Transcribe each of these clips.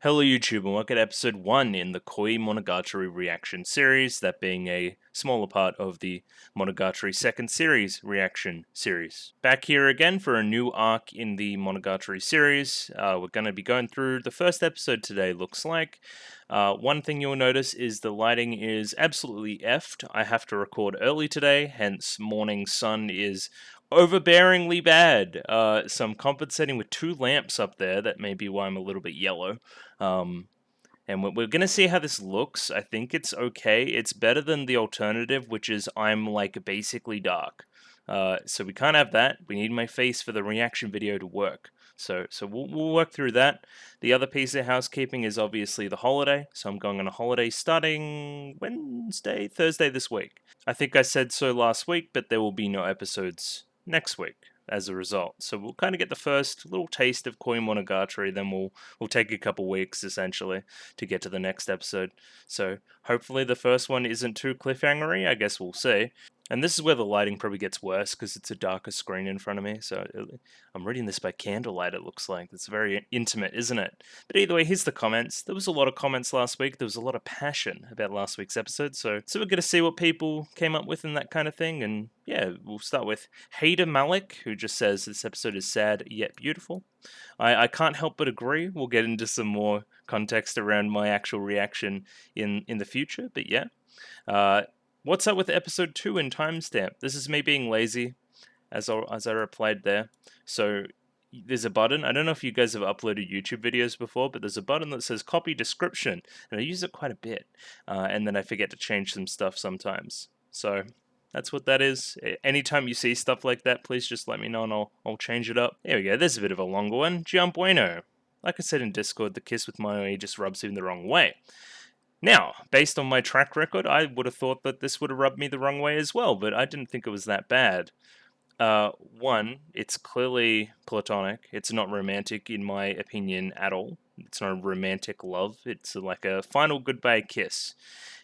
Hello YouTube and welcome to episode 1 in the Koimonogatari reaction series, that being a smaller part of the Monogatari second series reaction series. Back here again for a new arc in the Monogatari series. We're going to be going through the first episode today, looks like. One thing you'll notice is the lighting is absolutely effed. I have to record early today, hence morning sun is overbearingly bad. So I'm compensating with 2 lamps up there. That may be why I'm a little bit yellow. And we're going to see how this looks. I think it's okay. It's better than the alternative, which is I'm like basically dark. So we can't have that. We need my face for the reaction video to work. So we'll work through that. The other piece of housekeeping is obviously the holiday. So I'm going on a holiday starting Thursday this week. I think I said so last week, but there will be no episodes next week as a result. So we'll kind of get the first little taste of Koimonogatari, then we'll take a couple weeks essentially to get to the next episode. So hopefully the first one isn't too cliffhangery. I guess we'll see. And this is where the lighting probably gets worse because it's a darker screen in front of me. So I'm reading this by candlelight, it looks like. It's very intimate, isn't it? But either way, here's the comments. There was a lot of comments last week. There was a lot of passion about last week's episode. So we're going to see what people came up with and that kind of thing. And yeah, we'll start with Hader Malik, who just says this episode is sad yet beautiful. I can't help but agree. We'll get into some more context around my actual reaction in the future. But yeah. What's up with episode 2 and timestamp? This is me being lazy, as I replied there. So there's a button. I don't know if you guys have uploaded YouTube videos before, but there's a button that says copy description, and I use it quite a bit. And then I forget to change some stuff sometimes. So that's what that is. Anytime you see stuff like that, please just let me know and I'll change it up. There we go. There's a bit of a longer one. Gian bueno. Like I said in Discord, the kiss with Moe just rubs him the wrong way. Now, based on my track record, I would have thought that this would have rubbed me the wrong way as well, but I didn't think it was that bad. One, it's clearly platonic. It's not romantic in my opinion at all. It's not a romantic love. It's like a final goodbye kiss.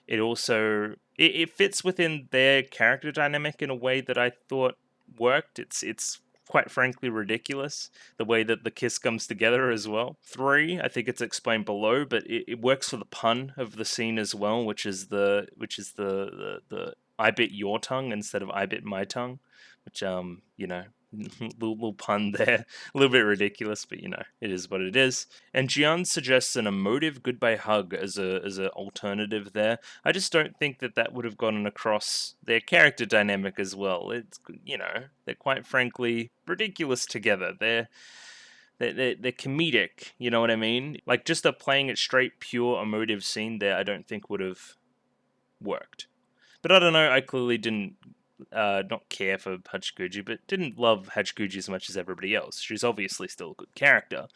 It also, it fits within their character dynamic in a way that I thought worked. It's quite frankly ridiculous, the way that the kiss comes together as well. 3, I think it's explained below, but it works for the pun of the scene as well, which is the I bit your tongue instead of I bit my tongue, which you know, little pun there, a little bit ridiculous, but you know, it is what it is. And Gian suggests an emotive goodbye hug as a alternative there. I just don't think that would have gotten across their character dynamic as well. It's, you know, they're quite frankly ridiculous together. They're comedic, you know what I mean? Like just a playing it straight, pure emotive scene there, I don't think would have worked. But I don't know, I clearly didn't not care for Hachikuji, but didn't love Hachikuji as much as everybody else. She's obviously still a good character,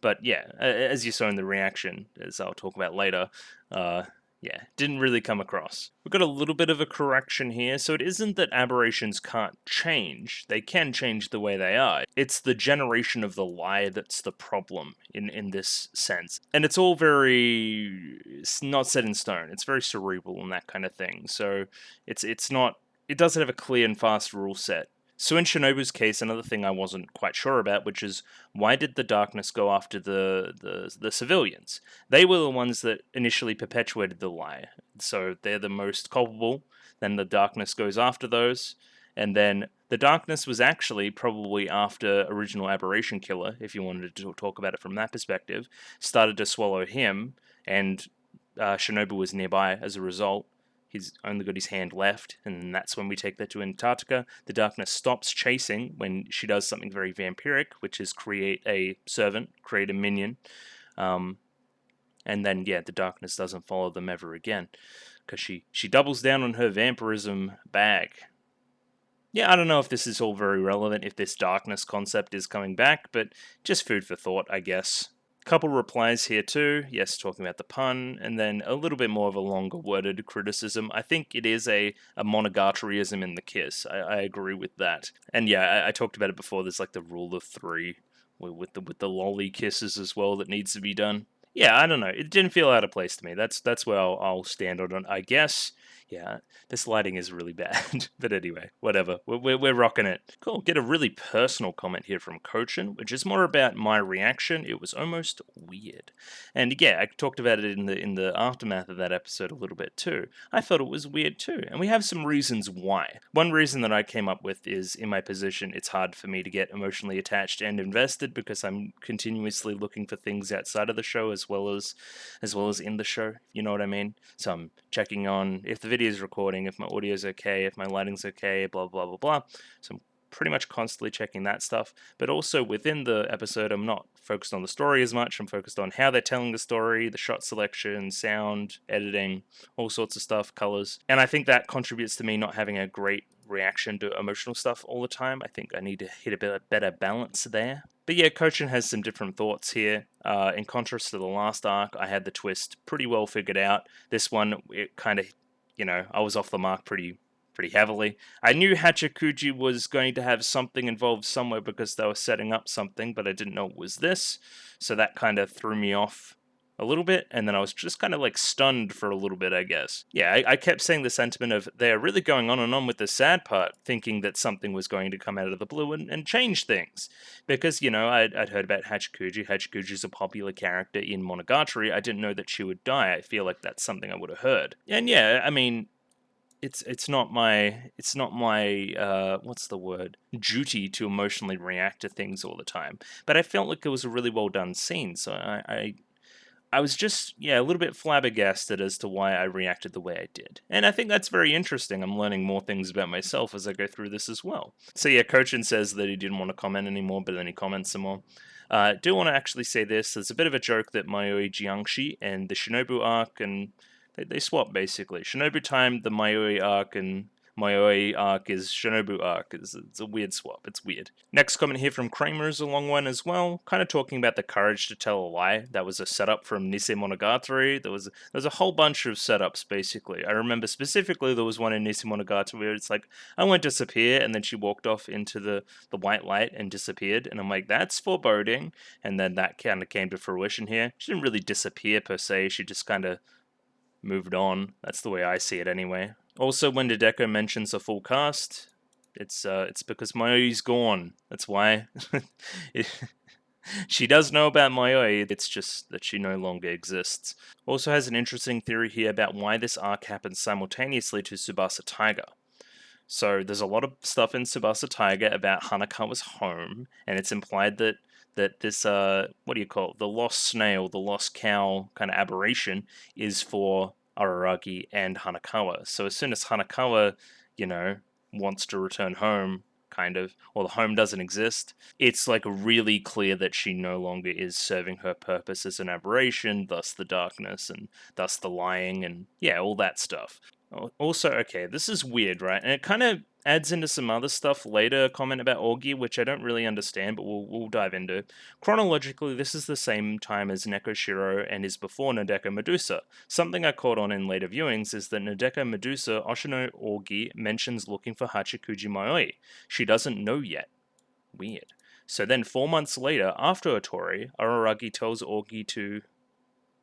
but yeah, as you saw in the reaction, as I'll talk about later, yeah, didn't really come across. We've got a little bit of a correction here, so it isn't that aberrations can't change. They can change the way they are. It's the generation of the lie that's the problem in this sense. And it's all it's not set in stone. It's very cerebral and that kind of thing. So it's not, it doesn't have a clear and fast rule set. So in Shinobu's case, another thing I wasn't quite sure about, which is why did the darkness go after the civilians? They were the ones that initially perpetuated the lie, so they're the most culpable. Then the darkness goes after those, and then the darkness was actually probably after original Aberration Killer, if you wanted to talk about it from that perspective, started to swallow him, and Shinobu was nearby as a result. He's only got his hand left, and that's when we take that to Antarctica. The darkness stops chasing when she does something very vampiric, which is create a servant, create a minion. And then, yeah, the darkness doesn't follow them ever again, because she doubles down on her vampirism bag. Yeah, I don't know if this is all very relevant, if this darkness concept is coming back, but just food for thought, I guess. Couple replies here too, yes, talking about the pun, and then a little bit more of a longer worded criticism. I think it is a Monogatariism in the kiss. I agree with that. And yeah, I talked about it before, there's like the rule of 3 with the lolly kisses as well that needs to be done. Yeah, I don't know, it didn't feel out of place to me. That's where I'll stand on it, I guess. Yeah, this lighting is really bad. But anyway, whatever. We're rocking it. Cool. Get a really personal comment here from Kochin, which is more about my reaction. It was almost weird. And yeah, I talked about it in the aftermath of that episode a little bit too. I thought it was weird too. And we have some reasons why. One reason that I came up with is in my position, it's hard for me to get emotionally attached and invested because I'm continuously looking for things outside of the show as well as in the show. You know what I mean? So I'm checking on if the video is recording, if my audio is okay, if my lighting's okay, blah, blah, blah, blah. So I'm pretty much constantly checking that stuff. But also within the episode, I'm not focused on the story as much. I'm focused on how they're telling the story, the shot selection, sound, editing, all sorts of stuff, colors. And I think that contributes to me not having a great reaction to emotional stuff all the time. I think I need to hit a bit better balance there. But yeah, Kochin has some different thoughts here. In contrast to the last arc, I had the twist pretty well figured out. This one, it kind of, I was off the mark pretty heavily. I knew Hachikuji was going to have something involved somewhere because they were setting up something, but I didn't know it was this. So that kind of threw me off a little bit, and then I was just kind of like stunned for a little bit, I guess. Yeah, I kept saying the sentiment of they're really going on and on with the sad part, thinking that something was going to come out of the blue and change things. Because, I'd heard about Hachikuji. Hachikuji's a popular character in Monogatari. I didn't know that she would die. I feel like that's something I would have heard. And yeah, I mean, it's not my what's the word, duty to emotionally react to things all the time, but I felt like it was a really well done scene, so I was just a little bit flabbergasted as to why I reacted the way I did, and I think that's very interesting. I'm learning more things about myself as I go through this as well. So yeah, Kochin says that he didn't want to comment anymore, but then he comments some more. I do want to actually say this. There's a bit of a joke that Mayoi Jiangshi and the Shinobu arc and they swap, basically. Shinobu time, the Mayoi arc, and Mayoi arc is Shinobu arc. It's a weird swap. It's weird. Next comment here from Kramer is a long one as well. Kind of talking about the courage to tell a lie. That was a setup from Nisei Monogatari. There was a whole bunch of setups, basically. I remember specifically there was one in Nisei Monogatari where it's like, I won't disappear, and then she walked off into the white light and disappeared. And I'm like, that's foreboding. And then that kind of came to fruition here. She didn't really disappear, per se. She just kind of moved on. That's the way I see it anyway. Also, when Hideko mentions a full cast, it's because Mayoi's gone. That's why. She does know about Mayoi, it's just that she no longer exists. Also has an interesting theory here about why this arc happens simultaneously to Tsubasa Taiga. So there's a lot of stuff in Tsubasa Taiga about Hanakawa's home, and it's implied that this, what do you call it, the lost snail, the lost cow kind of aberration is for Araragi and Hanakawa. So as soon as Hanakawa, wants to return home, kind of, or the home doesn't exist, it's like really clear that she no longer is serving her purpose as an aberration, thus the darkness, and thus the lying, and yeah, all that stuff. Also, okay, this is weird, right? And it kind of adds into some other stuff later, a comment about Orgi, which I don't really understand, but we'll dive into. Chronologically, this is the same time as Nekoshiro and is before Nadeko Medusa. Something I caught on in later viewings is that Nadeko Medusa, Oshino Orgi, mentions looking for Hachikuji Mayoi. She doesn't know yet. Weird. So then 4 months later, after Otori, Araragi tells Orgi to,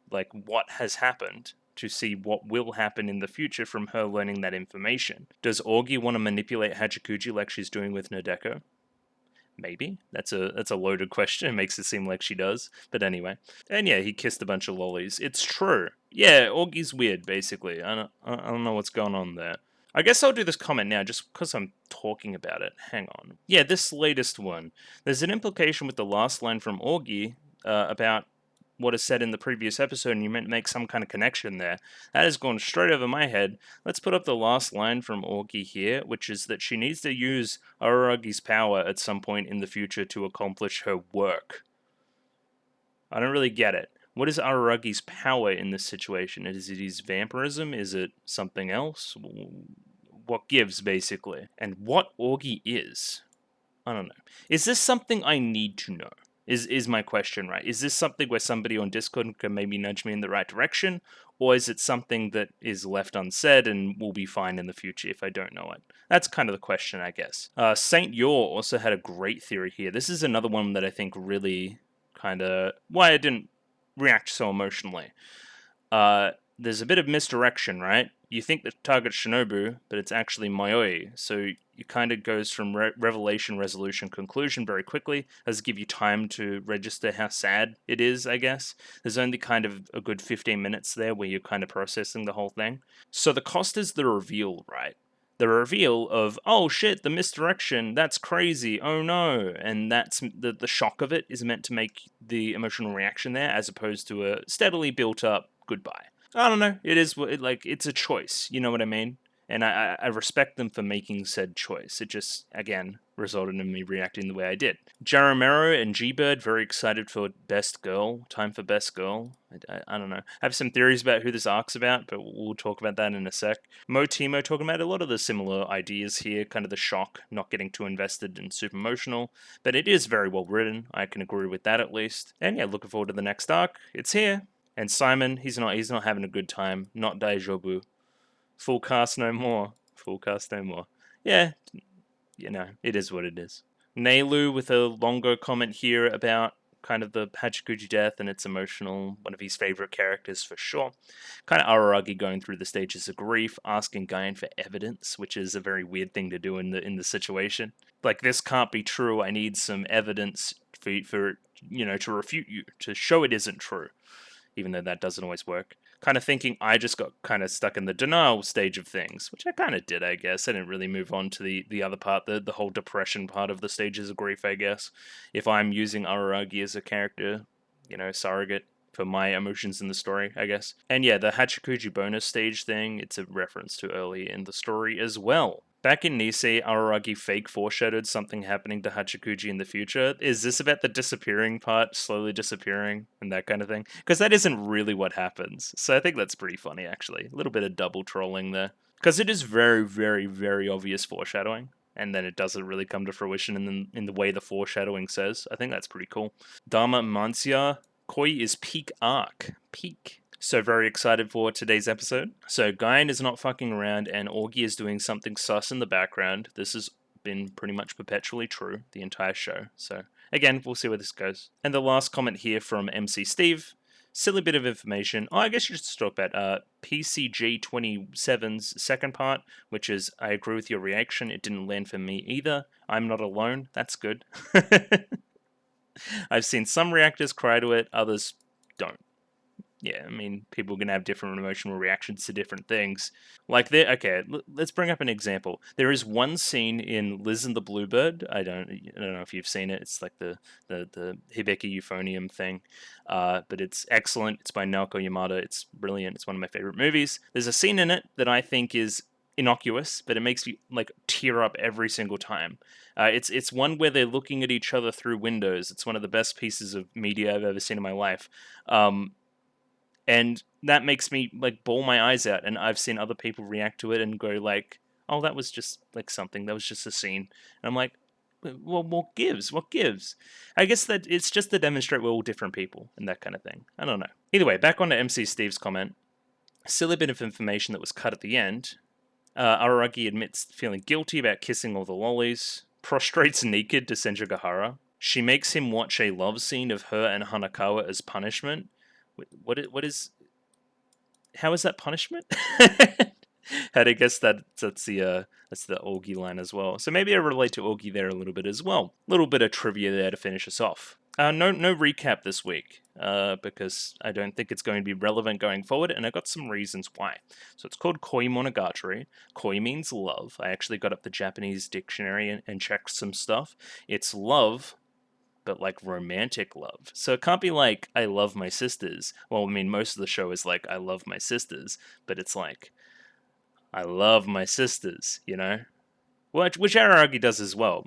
what has happened, to see what will happen in the future from her learning that information. Does Orgi want to manipulate Hachikuji like she's doing with Nadeko? Maybe. That's a loaded question. It makes it seem like she does. But anyway. And yeah, he kissed a bunch of lollies. It's true. Yeah, Orgi's weird, basically. I don't know what's going on there. I guess I'll do this comment now just because I'm talking about it. Hang on. Yeah, this latest one. There's an implication with the last line from Orgi about what is said in the previous episode, and you meant to make some kind of connection there. That has gone straight over my head. Let's put up the last line from Orgi here, which is that she needs to use Araragi's power at some point in the future to accomplish her work. I don't really get it. What is Araragi's power in this situation? Is it his vampirism? Is it something else? What gives, basically? And what Orgi is? I don't know. Is this something I need to know? Is my question, right? Is this something where somebody on Discord can maybe nudge me in the right direction? Or is it something that is left unsaid and will be fine in the future if I don't know it? That's kind of the question, I guess. Saint Yor also had a great theory here. This is another one that I think really kind of... why I didn't react so emotionally. There's a bit of misdirection, right? you think the target's Shinobu, but it's actually Mayoi. So it kind of goes from revelation, resolution, conclusion very quickly. Does give you time to register how sad it is, I guess. There's only kind of a good 15 minutes there where you're kind of processing the whole thing. So the cost is the reveal, right? The reveal of, oh shit, the misdirection, that's crazy, oh no. And that's the shock of it is meant to make the emotional reaction there, as opposed to a steadily built up goodbye. I don't know. It is like it's a choice. You know what I mean? And I respect them for making said choice. It just, again, resulted in me reacting the way I did. Jaramero and G-Bird, very excited for Best Girl. Time for Best Girl. I don't know. I have some theories about who this arc's about, but we'll talk about that in a sec. Timo talking about a lot of the similar ideas here, kind of the shock, not getting too invested and super emotional. But it is very well written. I can agree with that at least. And yeah, looking forward to the next arc. It's here. And Simon, he's not having a good time. Not Daijobu. Full cast no more. Full cast no more. Yeah, you know, it is what it is. Neilu with a longer comment here about kind of the Hachikuji death and its emotional, one of his favorite characters for sure. Kind of Araragi going through the stages of grief, asking Gain for evidence, which is a very weird thing to do in the situation. Like, this can't be true. I need some evidence for you know, to refute you, to show it isn't true. Even though that doesn't always work. Kind of thinking I just got kind of stuck in the denial stage of things, which I kind of did, I guess. I didn't really move on to the other part, the whole depression part of the stages of grief, I guess. If I'm using Araragi as a character, you know, surrogate for my emotions in the story, I guess. And yeah, the Hachikuji bonus stage thing, it's a reference to early in the story as well. Back in Nisei, Araragi fake foreshadowed something happening to Hachikuji in the future. Is this about the disappearing part, slowly disappearing, and that kind of thing? Because that isn't really what happens. So I think that's pretty funny, actually. A little bit of double trolling there. Because it is very, very, very obvious foreshadowing, and then it doesn't really come to fruition in the way the foreshadowing says. I think that's pretty cool. Dharma Mansya, Koi is peak arc. Peak. So very excited for today's episode. So Gain is not fucking around and Augie is doing something sus in the background. This has been pretty much perpetually true the entire show. So again, we'll see where this goes. And the last comment here from MC Steve. Silly bit of information. Oh, I guess you should talk about PCG 27's second part, which is, I agree with your reaction. It didn't land for me either. I'm not alone. That's good. I've seen some reactors cry to it, others don't. Yeah, I mean, people can have different emotional reactions to different things. Like, okay, let's bring up an example. There is one scene in Liz and the Bluebird. I don't know if you've seen it. It's like the Hibiki euphonium thing, but it's excellent. It's by Naoko Yamada. It's brilliant. It's one of my favorite movies. There's a scene in it that I think is innocuous, but it makes me like tear up every single time. It's one where they're looking at each other through windows. It's one of the best pieces of media I've ever seen in my life. And that makes me like bawl my eyes out, and I've seen other people react to it and go like, "Oh, that was just like something. That was just a scene." And I'm like, "Well, what gives? What gives?" I guess that it's just to demonstrate we're all different people and that kind of thing. I don't know. Either way, back on to MC Steve's comment. Silly bit of information that was cut at the end. Araragi admits feeling guilty about kissing all the lollies. Prostrates naked to Senjugahara. She makes him watch a love scene of her and Hanakawa as punishment. What is? How is that punishment? I guess that's the Augie line as well. So maybe I relate to Augie there a little bit as well. A little bit of trivia there to finish us off. No recap this week because I don't think it's going to be relevant going forward, and I got some reasons why. So it's called Koimonogatari. Koi means love. I actually got up the Japanese dictionary and checked some stuff. It's love, but like romantic love. So it can't be like, I love my sisters. Well, I mean, most of the show is like, I love my sisters, but it's like, I love my sisters, you know? Which Araragi does as well.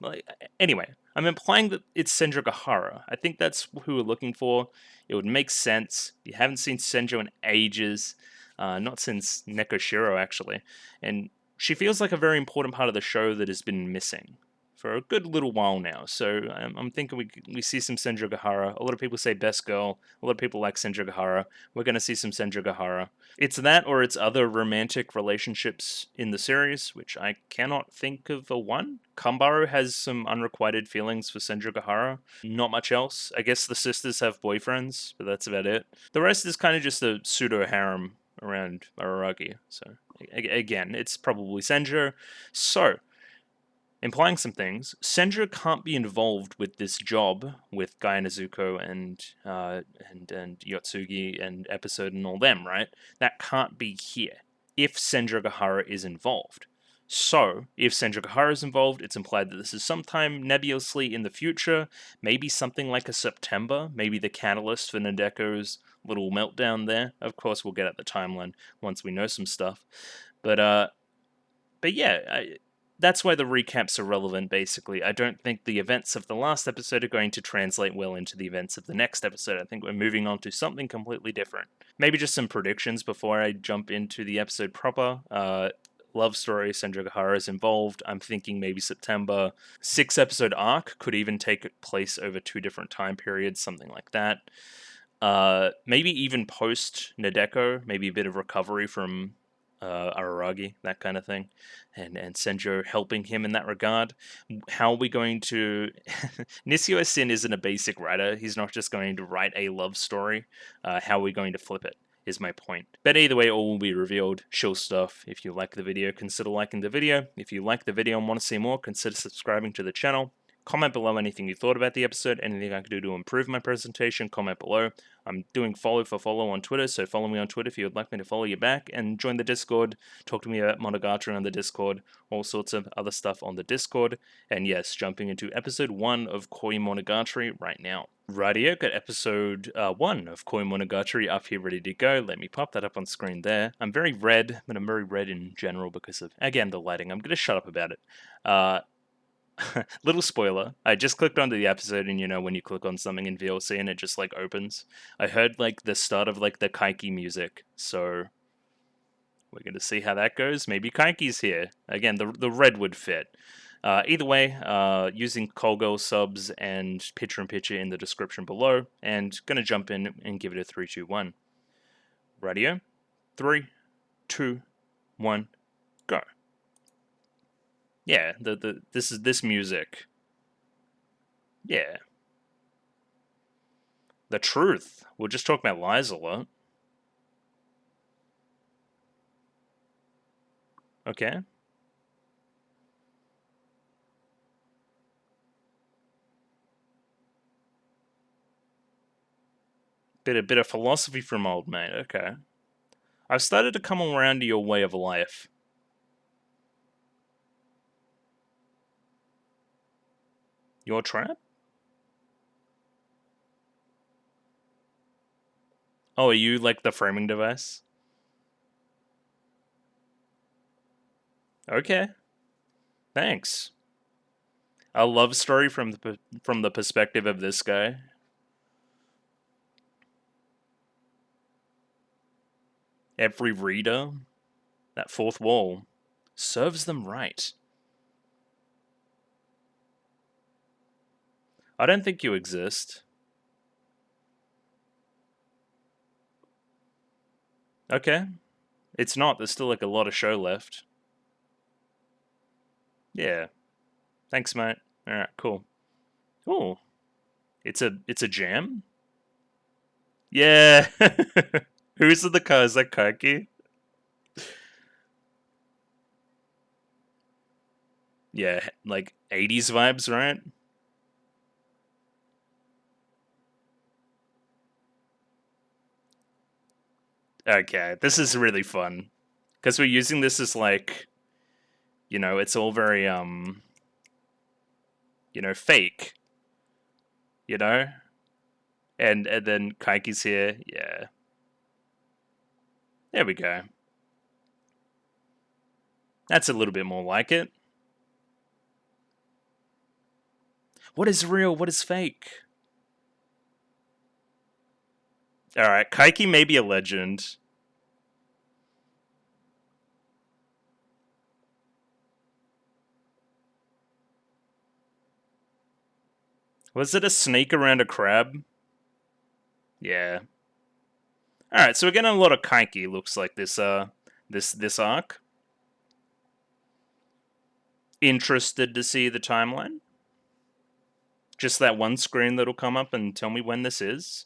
Anyway, I'm implying that it's Senjugahara. I think that's who we're looking for. It would make sense. You haven't seen Senjo in ages. Not since Nekoshiro, actually. And she feels like a very important part of the show that has been missing for a good little while now. So I'm thinking we see some Senjugahara. A lot of people say best girl. A lot of people like Senjugahara. We're going to see some Senjugahara. It's that or it's other romantic relationships in the series, which I cannot think of a one. Kambaro has some unrequited feelings for Senjugahara. Not much else. I guess the sisters have boyfriends, but that's about it. The rest is kind of just a pseudo-harem around Araragi. So again, it's probably Senjo. So implying some things, Senjo can't be involved with this job with Guy Nezuko and Yotsugi and Episode and all them, right? That can't be here if Senjo Gahara is involved. So, if Senjo Gahara is involved, it's implied that this is sometime nebulously in the future, maybe something like a September, maybe the catalyst for Nadeko's little meltdown there. Of course, we'll get at the timeline once we know some stuff. But yeah, that's why the recaps are relevant, basically. I don't think the events of the last episode are going to translate well into the events of the next episode. I think we're moving on to something completely different. Maybe just some predictions before I jump into the episode proper. Love story, Senjo Gahara is involved. I'm thinking maybe September. 6-episode arc could even take place over 2 different time periods, something like that. Maybe even post Nadeko, maybe a bit of recovery from Araragi, that kind of thing, and Senjo helping him in that regard. How are we going to... Nishio Sin isn't a basic writer. He's not just going to write a love story. How are we going to flip it, is my point. But either way, all will be revealed. Chill stuff. If you like the video, consider liking the video. If you like the video and want to see more, consider subscribing to the channel. Comment below anything you thought about the episode, anything I could do to improve my presentation, comment below. I'm doing follow for follow on Twitter, so follow me on Twitter if you would like me to follow you back, and join the Discord, talk to me about Monogatari on the Discord, all sorts of other stuff on the Discord, and yes, jumping into episode 1 of Koimonogatari right now. Rightio, got episode 1 of Koimonogatari up here ready to go. Let me pop that up on screen there. I'm very red, but I'm very red in general because of, again, the lighting. I'm going to shut up about it. Little spoiler, I just clicked onto the episode, and you know when you click on something in VLC and it just like opens, I heard like the start of like the Kaiki music, so we're gonna see how that goes. Maybe Kaiki's here again. The red would fit. Either way, using Colgirl subs and picture-in-picture in the description below, and gonna jump in and give it a 3, 2, 1. Radio, 3, 2, 1, go. Yeah, this music. Yeah. The truth. We'll just talk about lies a lot. Okay. Bit of philosophy from old mate. Okay. I've started to come around to your way of life. Your trap? Oh, are you like the framing device? Okay. Thanks. A love story from the perspective of this guy. Every reader, that fourth wall, serves them right. I don't think you exist. Okay. It's not. There's still like a lot of show left. Yeah. Thanks, mate. Alright, cool. Oh. It's a jam? Yeah. Who's in the car? Is that Kaiki? Yeah, like 80s vibes, right? Okay, this is really fun. Because we're using this as like, you know, it's all very, you know, fake. You know? And then Kaiki's here, yeah. There we go. That's a little bit more like it. What is real? What is fake? Alright, Kaiki may be a legend. Was it a snake around a crab? Yeah. Alright, so we're getting a lot of Kaiki, looks like this arc. Interested to see the timeline? Just that one screen that'll come up and tell me when this is?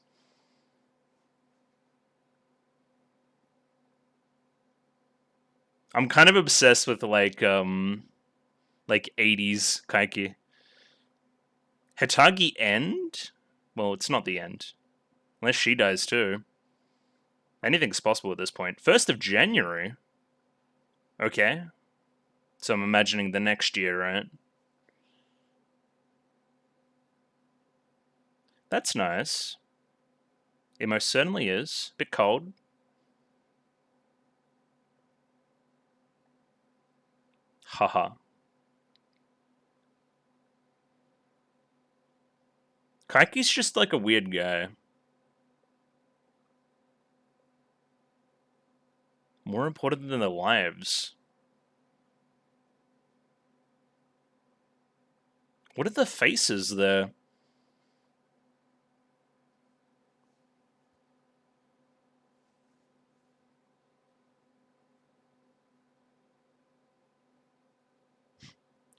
I'm kind of obsessed with like 80s kaiki. Hitagi end? Well, it's not the end. Unless she dies too. Anything's possible at this point. 1st of January? Okay. So I'm imagining the next year, right? That's nice. It most certainly is. Bit cold. Haha. Kaiki's just like a weird guy. More important than their lives. What are the faces there?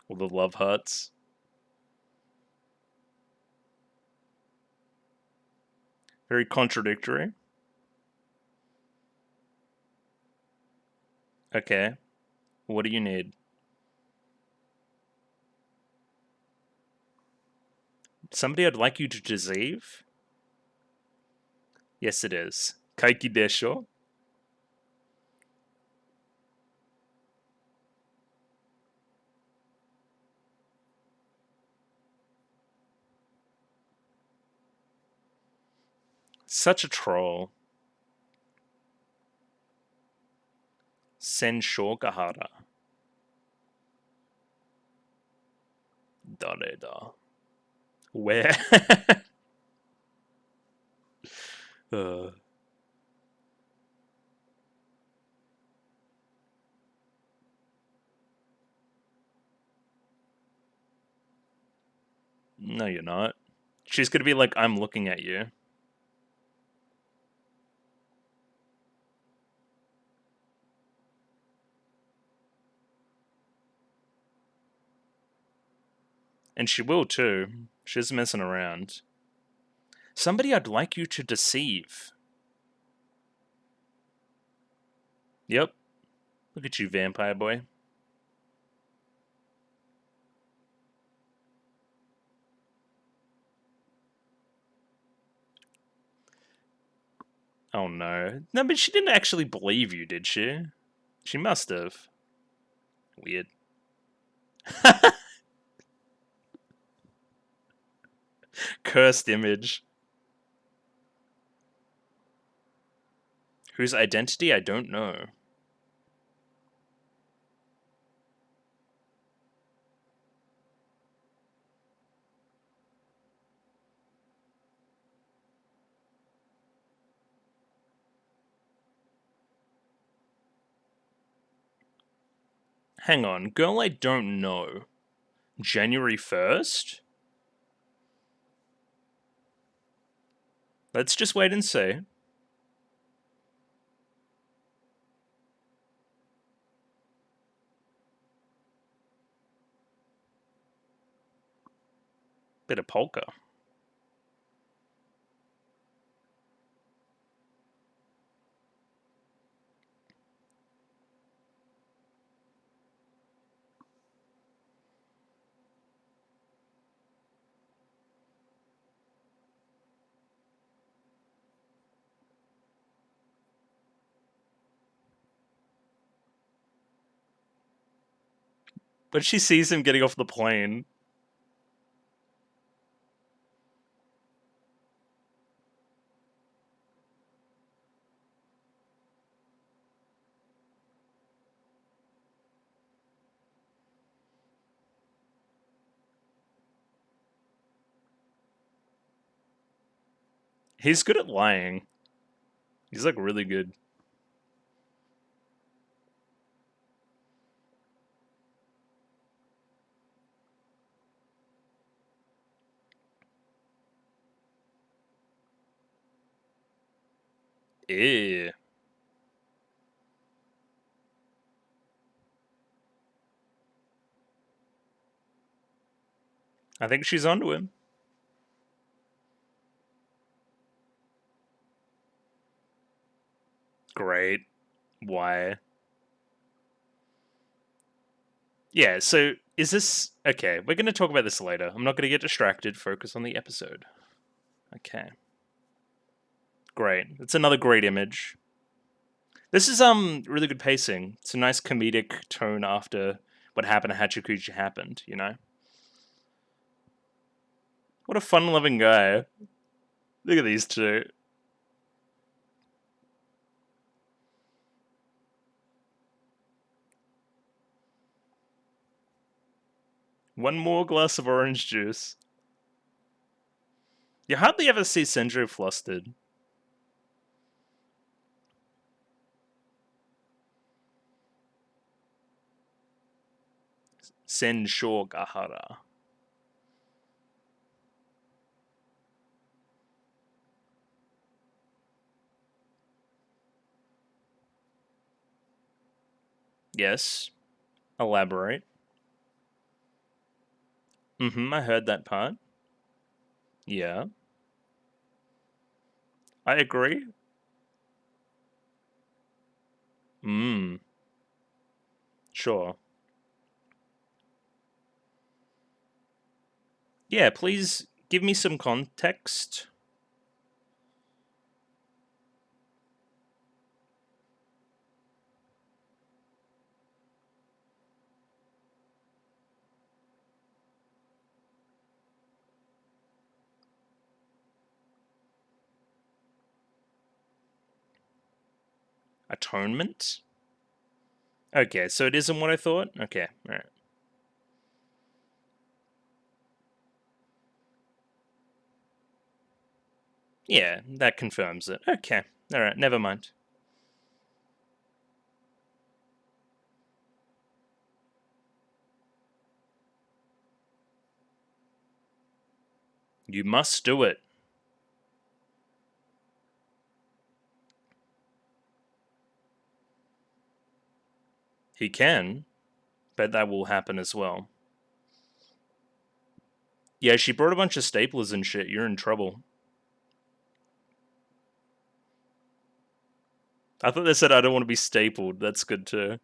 All the love hearts. Very contradictory. Okay. What do you need? Somebody I'd like you to deceive? Yes, it is. Kaiki desho? Such a troll. Senshogahara. Dareda. Where? uh. No, you're not. She's gonna be like, I'm looking at you. And she will too. She's messing around. Somebody I'd like you to deceive. Yep. Look at you, vampire boy. Oh no. No, but she didn't actually believe you, did she? She must have. Weird. Cursed image. Whose identity I don't know. Hang on, girl I don't know. January 1st? Let's just wait and see. Bit of polka. But she sees him getting off the plane. He's good at lying. He's like really good. Ew. I think she's onto him. Great. Why? Yeah, so is this... Okay, we're going to talk about this later. I'm not going to get distracted. Focus on the episode. Okay. Great. It's another great image. This is really good pacing. It's a nice comedic tone after what happened to Hachikuji happened, you know? What a fun-loving guy. Look at these two. One more glass of orange juice. You hardly ever see Senju flustered. Senshogahara. Yes. Elaborate. I heard that part. Yeah. I agree. Sure. Yeah, please give me some context. Atonement? Okay, so it isn't what I thought? Okay, alright. Yeah, that confirms it. Okay, alright, never mind. You must do it. He can, but that will happen as well. Yeah, she brought a bunch of staplers and shit. You're in trouble. I thought they said I don't want to be stapled. That's good too.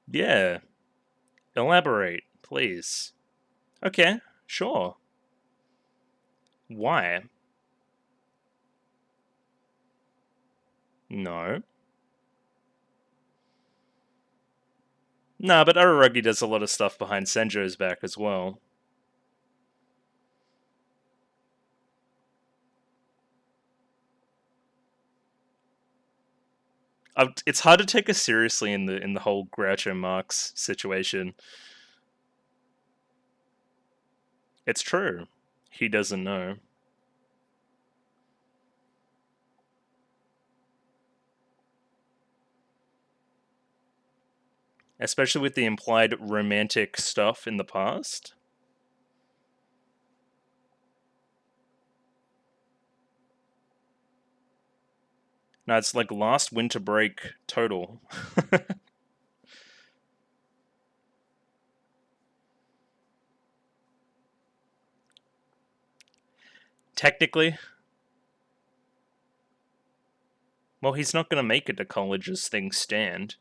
Yeah. Elaborate, please. Okay, sure. Why? No. Nah, but Araragi does a lot of stuff behind Senjo's back as well. It's hard to take us seriously in the whole Groucho Marx situation. It's true. He doesn't know. Especially with the implied romantic stuff in the past. No, it's like last winter break total. Technically, well, he's not going to make it to college as things stand.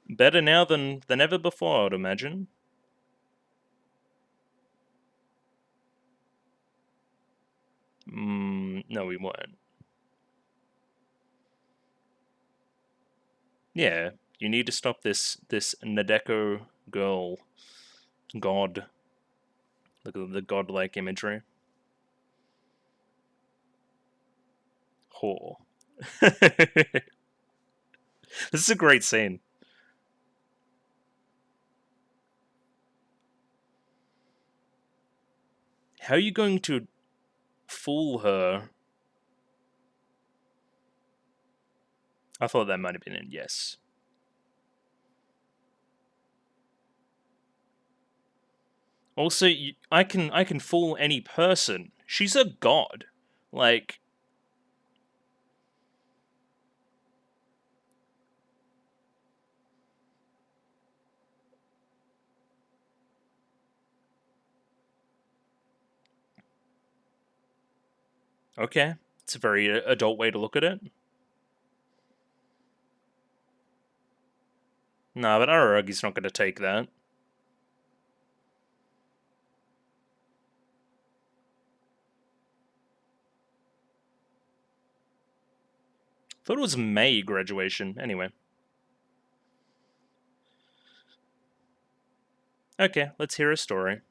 Better now than ever before, I'd imagine. No, we won't. Yeah, you need to stop this Nadeko girl god. Look at the godlike imagery. Whore. This is a great scene. How are you going to fool her? I thought that might have been it, yes. Also, I can fool any person. She's a god. Like, Okay. It's a very adult way to look at it. No, but Aragi's not going to take that. Thought it was May graduation. Anyway. Okay, let's hear a story.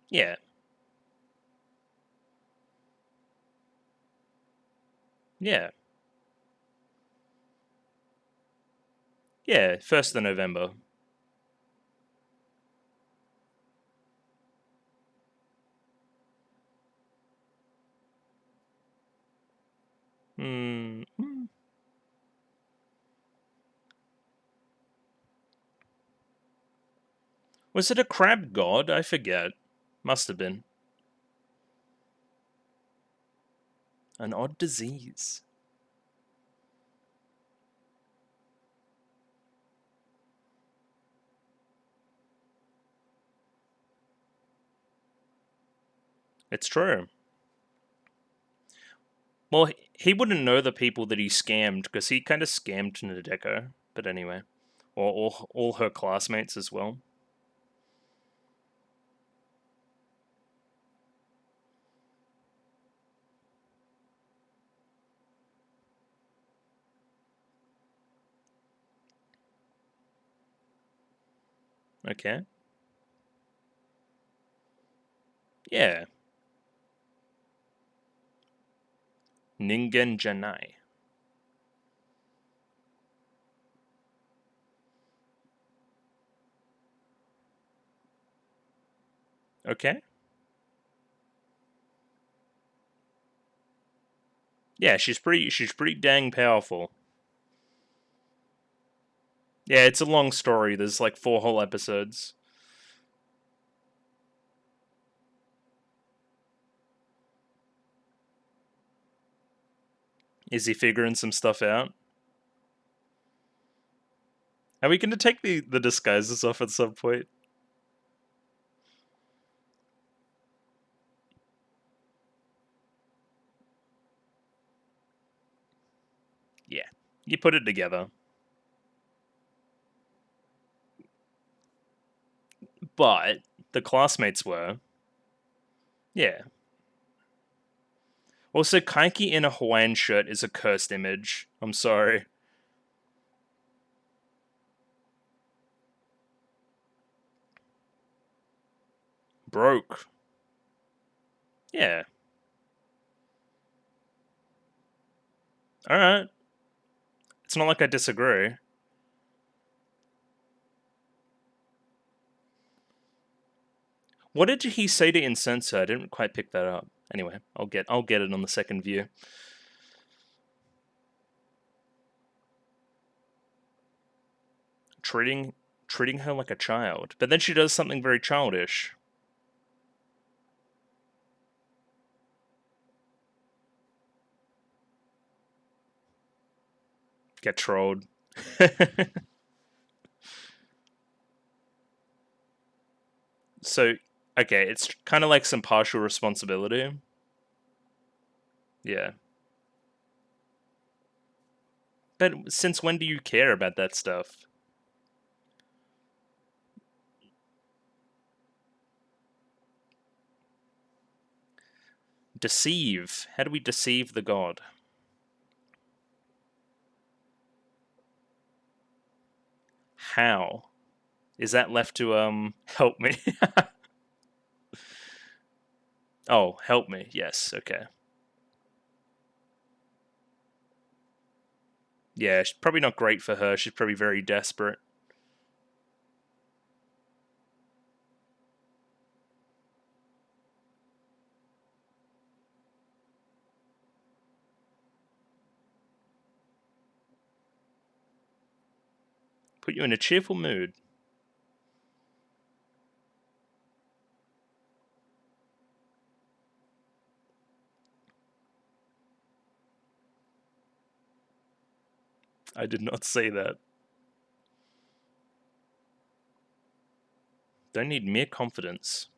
Yeah. Yeah. Yeah, 1st of November. Hmm. Was it a crab god? I forget. Must have been. An odd disease. It's true. Well, he wouldn't know the people that he scammed because he kind of scammed Nadeko. But anyway, or all her classmates as well. Okay. Yeah. Ningen Janai. Okay. Yeah, she's pretty dang powerful. Yeah, it's a long story. There's like 4 whole episodes. Is he figuring some stuff out? Are we going to take the disguises off at some point? Yeah. You put it together. But the classmates were. Yeah. Also, Kaiki in a Hawaiian shirt is a cursed image. I'm sorry. Broke. Yeah. Alright. It's not like I disagree. What did he say to incense her? I didn't quite pick that up. Anyway, I'll get it on the second view. Treating her like a child. But then she does something very childish. Get trolled. So, okay, it's kind of like some partial responsibility. Yeah. But since when do you care about that stuff? Deceive. How do we deceive the god? How? Is that left to help me? Oh, help me. Yes, okay. Yeah, she's probably not great for her. She's probably very desperate. Put you in a cheerful mood. I did not say that. Don't need mere confidence.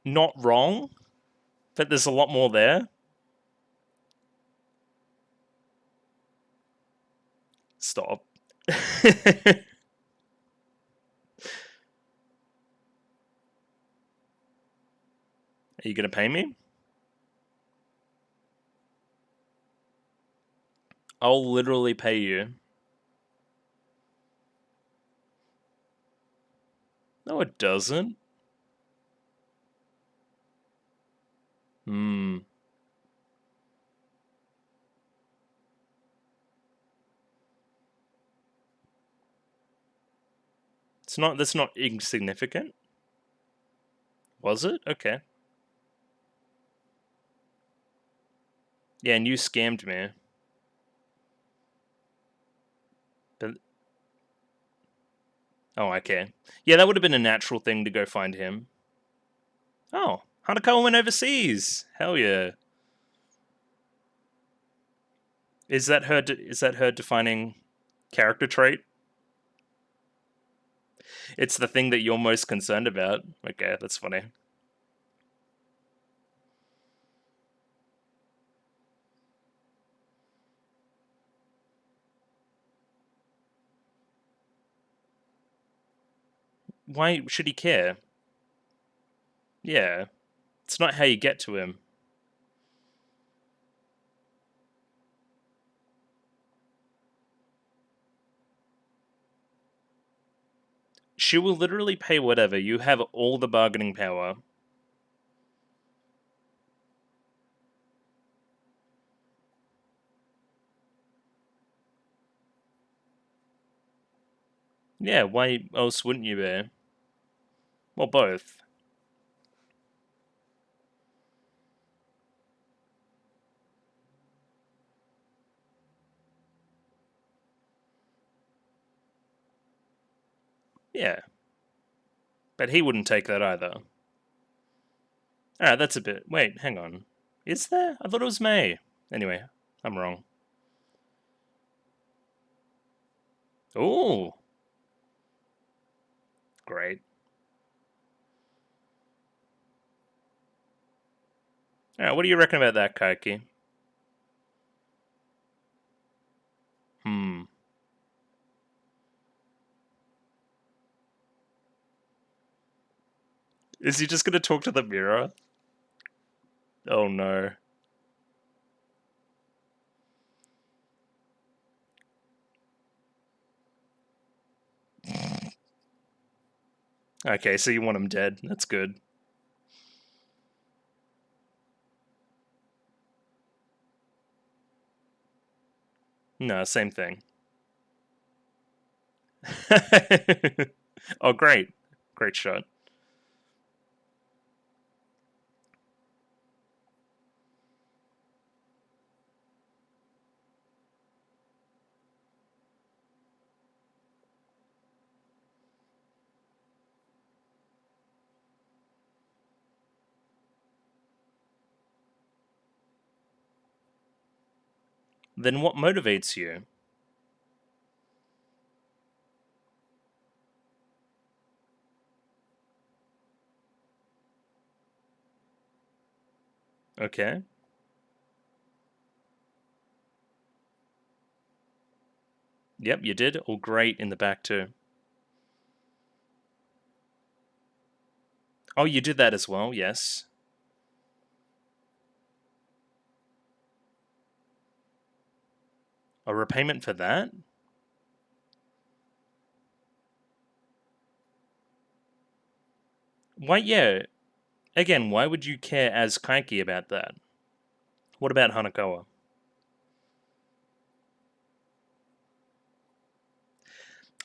Not wrong, but there's a lot more there. Stop. Are you gonna pay me? I'll literally pay you. No, it doesn't. Hmm. It's not. That's not insignificant. Was it? Okay. Yeah, and you scammed me. But oh, okay. Yeah, that would have been a natural thing to go find him. Oh, Hanako went overseas. Hell yeah. Is that her defining character trait? It's the thing that you're most concerned about. Okay, that's funny. Why should he care? Yeah. It's not how you get to him. She will literally pay whatever. You have all the bargaining power. Yeah, why else wouldn't you be? Well, both. Yeah. But he wouldn't take that either. Alright, that's a bit. Wait, hang on. Is there? I thought it was May. Anyway, I'm wrong. Ooh. Great. Alright, what do you reckon about that, Kaiki? Hmm. Is he just gonna talk to the mirror? Oh no. Okay, so you want him dead. That's good. No, same thing. Oh, great. Great shot. Then what motivates you? Okay. Yep, you did. All great in the back too. Oh, you did that as well, yes. A repayment for that? Why, yeah. Again, why would you care as Kaiki about that? What about Hanakawa?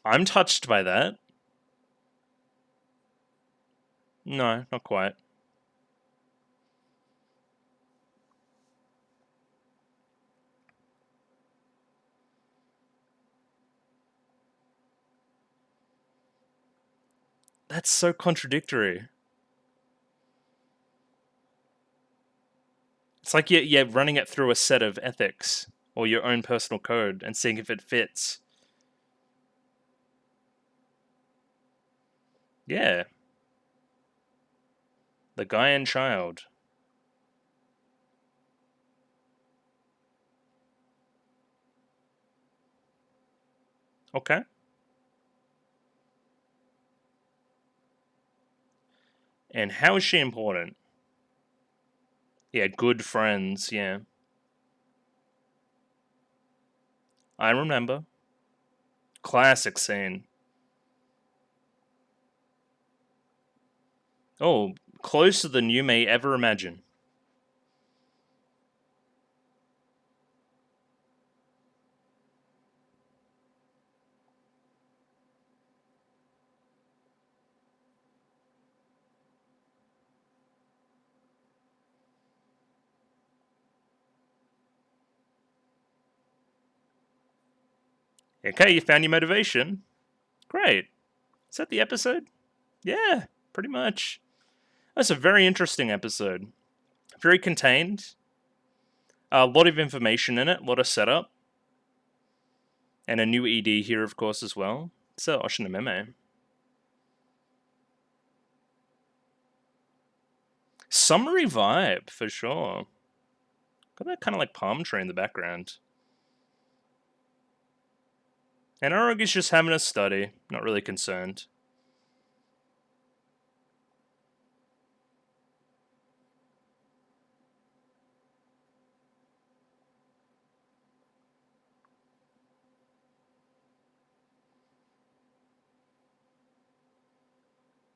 I'm touched by that. No, not quite. That's so contradictory. It's like you're running it through a set of ethics or your own personal code and seeing if it fits. Yeah. The guy and child. Okay. And how is she important? Yeah, good friends, yeah. I remember. Classic scene. Oh, closer than you may ever imagine. Okay, you found your motivation. Great. Is that the episode? Yeah, pretty much. That's a very interesting episode. Very contained. A lot of information in it, a lot of setup. And a new ED here, of course, as well. So, Oshinameme. Summery vibe, for sure. Got that kind of like palm tree in the background. And Arugi's just having a study, not really concerned.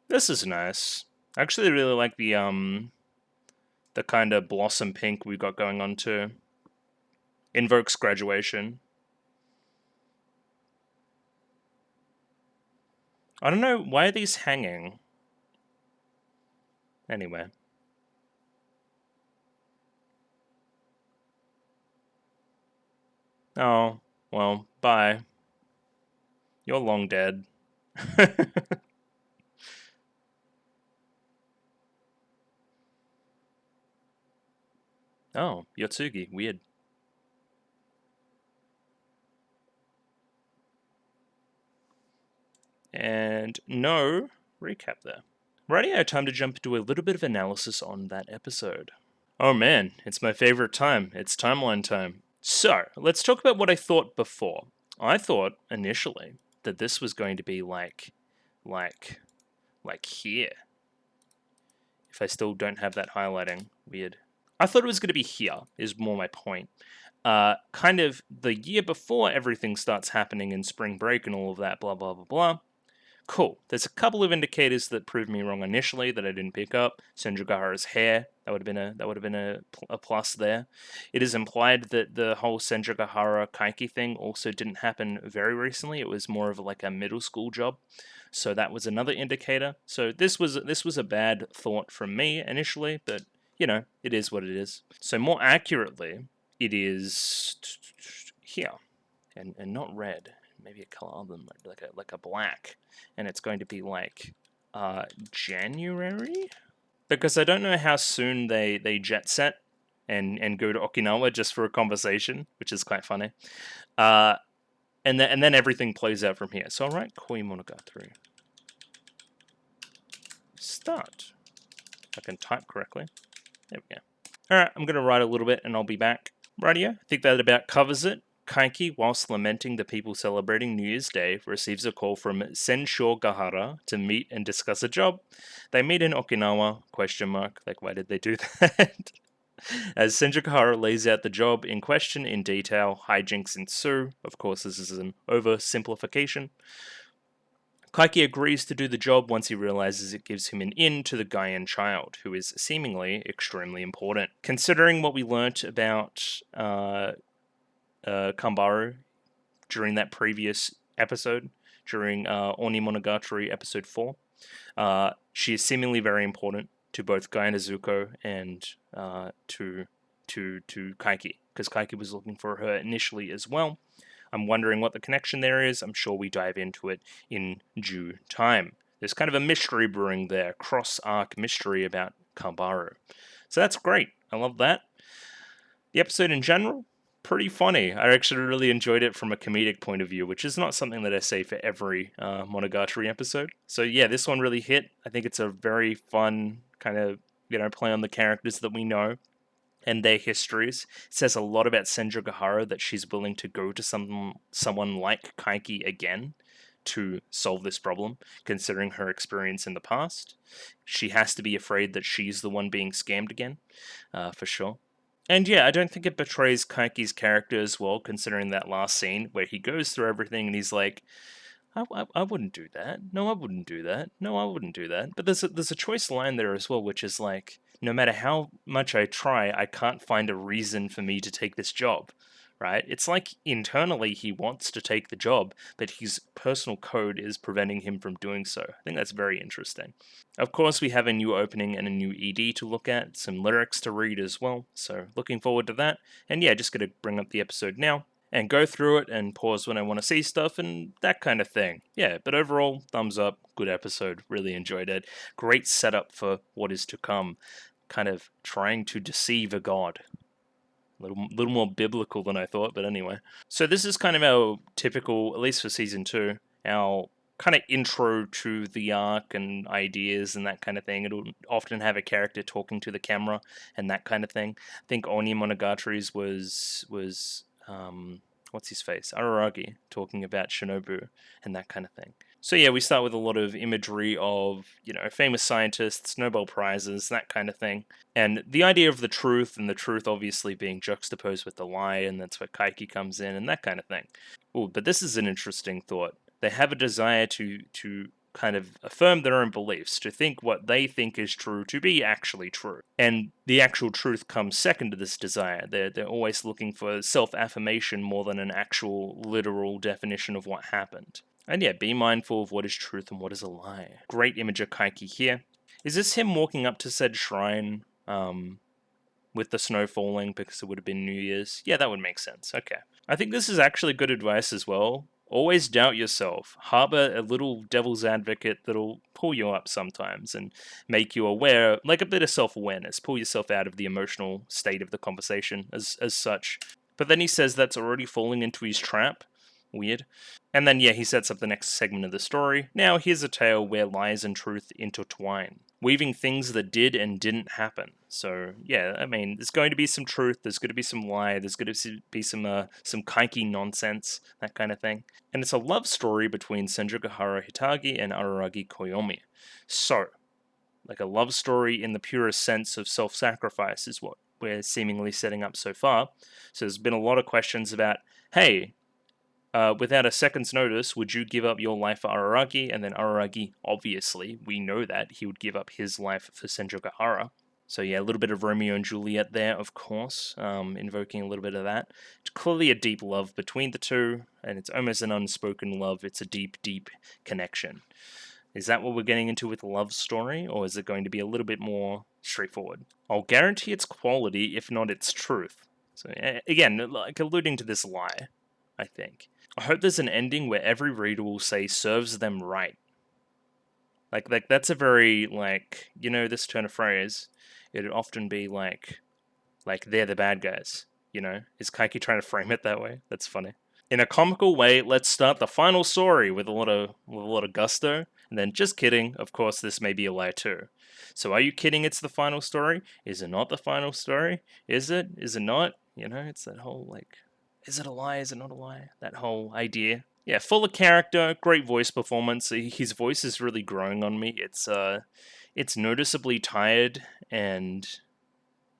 This is nice. I actually really like the kind of blossom pink we've got going on too. Invokes graduation. I don't know, why are these hanging? Anyway. Oh, well, bye. You're long dead. Oh, Yotsugi, weird. And no recap there. Radio, time to jump into a little bit of analysis on that episode. Oh man, it's my favorite time. It's timeline time. So, let's talk about what I thought before. I thought initially that this was going to be like here. If I still don't have that highlighting, weird. I thought it was going to be here, is more my point. Kind of the year before everything starts happening in spring break and all of that, blah, blah, blah, blah. Cool. There's a couple of indicators that proved me wrong initially that I didn't pick up. Senjugahara's hair, that would have been a plus there. It is implied that the whole Senjugahara Kaiki thing also didn't happen very recently. It was more of like a middle school job. So that was another indicator. So this was a bad thought from me initially, but you know, it is what it is. So more accurately, it is here and not red. Maybe a color other than like a black, and it's going to be like January, because I don't know how soon they jet set and go to Okinawa just for a conversation, which is quite funny. And then everything plays out from here. So I'll write Koimonogatari. Start. If I can type correctly. There we go. Alright, I'm going to write a little bit and I'll be back. Radio, I think that about covers it. Kaiki, whilst lamenting the people celebrating New Year's Day, receives a call from Senshogahara to meet and discuss a job. They meet in Okinawa, ? Like, why did they do that? As Senjugahara lays out the job in question in detail, hijinks ensue. Of course, this is an oversimplification. Kaiki agrees to do the job once he realizes it gives him an in to the Gaian child, who is seemingly extremely important. Considering what we learnt about Kambaru during that previous episode, during Oni Monogatari episode 4, she is seemingly very important to both Guy Nezuko and to Kaiki, because Kaiki was looking for her initially as well. I'm wondering what the connection there is. I'm sure we dive into it in due time. there's kind of a mystery brewing there, cross-arc mystery about Kabaru. So that's great. I love that. The episode in general, pretty funny. I actually really enjoyed it from a comedic point of view, which is not something that I say for every Monogatari episode. So yeah, this one really hit. I think it's a very fun kind of, play on the characters that we know and their histories. It says a lot about Symphogear that she's willing to go to someone like Kaiki again to solve this problem, considering her experience in the past. She has to be afraid that she's the one being scammed again, for sure. And yeah, I don't think it betrays Kaiki's character as well, considering that last scene where he goes through everything and he's like, I wouldn't do that. No, I wouldn't do that. No, I wouldn't do that. But there's a choice line there as well, which is like, no matter how much I try, I can't find a reason for me to take this job, right? It's like internally he wants to take the job, but his personal code is preventing him from doing so. I think that's very interesting. Of course, we have a new opening and a new ED to look at, some lyrics to read as well, so looking forward to that. And yeah, just going to bring up the episode now and go through it and pause when I want to see stuff and that kind of thing. Yeah, but overall, thumbs up, good episode, really enjoyed it. Great setup for what is to come, kind of trying to deceive a god. A little more biblical than I thought, but anyway. So this is kind of our typical, at least for Season 2, our kind of intro to the arc and ideas and that kind of thing. It'll often have a character talking to the camera and that kind of thing. I think Oni Monogatari's was what's his face? Araragi, talking about Shinobu and that kind of thing. So yeah, we start with a lot of imagery of, famous scientists, Nobel Prizes, that kind of thing. And the idea of the truth, and the truth obviously being juxtaposed with the lie, and that's where Kaiki comes in, and that kind of thing. Ooh, but this is an interesting thought. They have a desire to kind of affirm their own beliefs, to think what they think is true to be actually true. And the actual truth comes second to this desire. They're always looking for self-affirmation more than an actual literal definition of what happened. And yeah, be mindful of what is truth and what is a lie. Great image of Kaiki here. Is this him walking up to said shrine with the snow falling because it would have been New Year's? Yeah, that would make sense. Okay. I think this is actually good advice as well. Always doubt yourself. Harbor a little devil's advocate that'll pull you up sometimes and make you aware, like a bit of self-awareness. Pull yourself out of the emotional state of the conversation as such. But then he says that's already falling into his trap. Weird. And then, yeah, he sets up the next segment of the story. Now, here's a tale where lies and truth intertwine, weaving things that did and didn't happen. So, yeah, I mean, there's going to be some truth, there's going to be some lie, there's going to be some Kaiki nonsense, that kind of thing. And it's a love story between Symphogear Hitagi and Araragi Koyomi. So, like a love story in the purest sense of self-sacrifice is what we're seemingly setting up so far. So there's been a lot of questions about, hey, without a second's notice, would you give up your life for Araragi? And then Araragi, obviously, we know that he would give up his life for Symphogear. So yeah, a little bit of Romeo and Juliet there, of course, invoking a little bit of that. It's clearly a deep love between the two, and it's almost an unspoken love. It's a deep, deep connection. Is that what we're getting into with a love story, or is it going to be a little bit more straightforward? I'll guarantee its quality, if not its truth. So again, like alluding to this lie, I think. I hope there's an ending where every reader will say serves them right. Like that's a very, this turn of phrase, it'd often be like they're the bad guys, Is Kaiki trying to frame it that way? That's funny. In a comical way, let's start the final story with a lot of gusto, and then just kidding, of course this may be a lie too. So are you kidding it's the final story? Is it not the final story? Is it? Is it not? It's that whole is it a lie? Is it not a lie? That whole idea. Yeah, full of character, great voice performance. His voice is really growing on me. It's noticeably tired and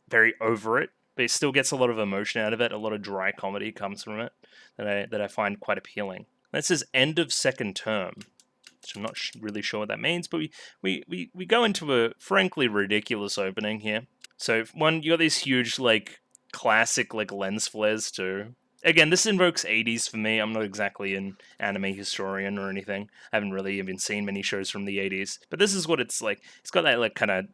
very over it, but it still gets a lot of emotion out of it. A lot of dry comedy comes from it that I find quite appealing. That says end of second term, which I'm not really sure what that means, but we go into a frankly ridiculous opening here. So one, you got these huge classic lens flares too. Again, this invokes 80s for me. I'm not exactly an anime historian or anything. I haven't really even seen many shows from the 80s. But this is what it's like. It's got that kind of,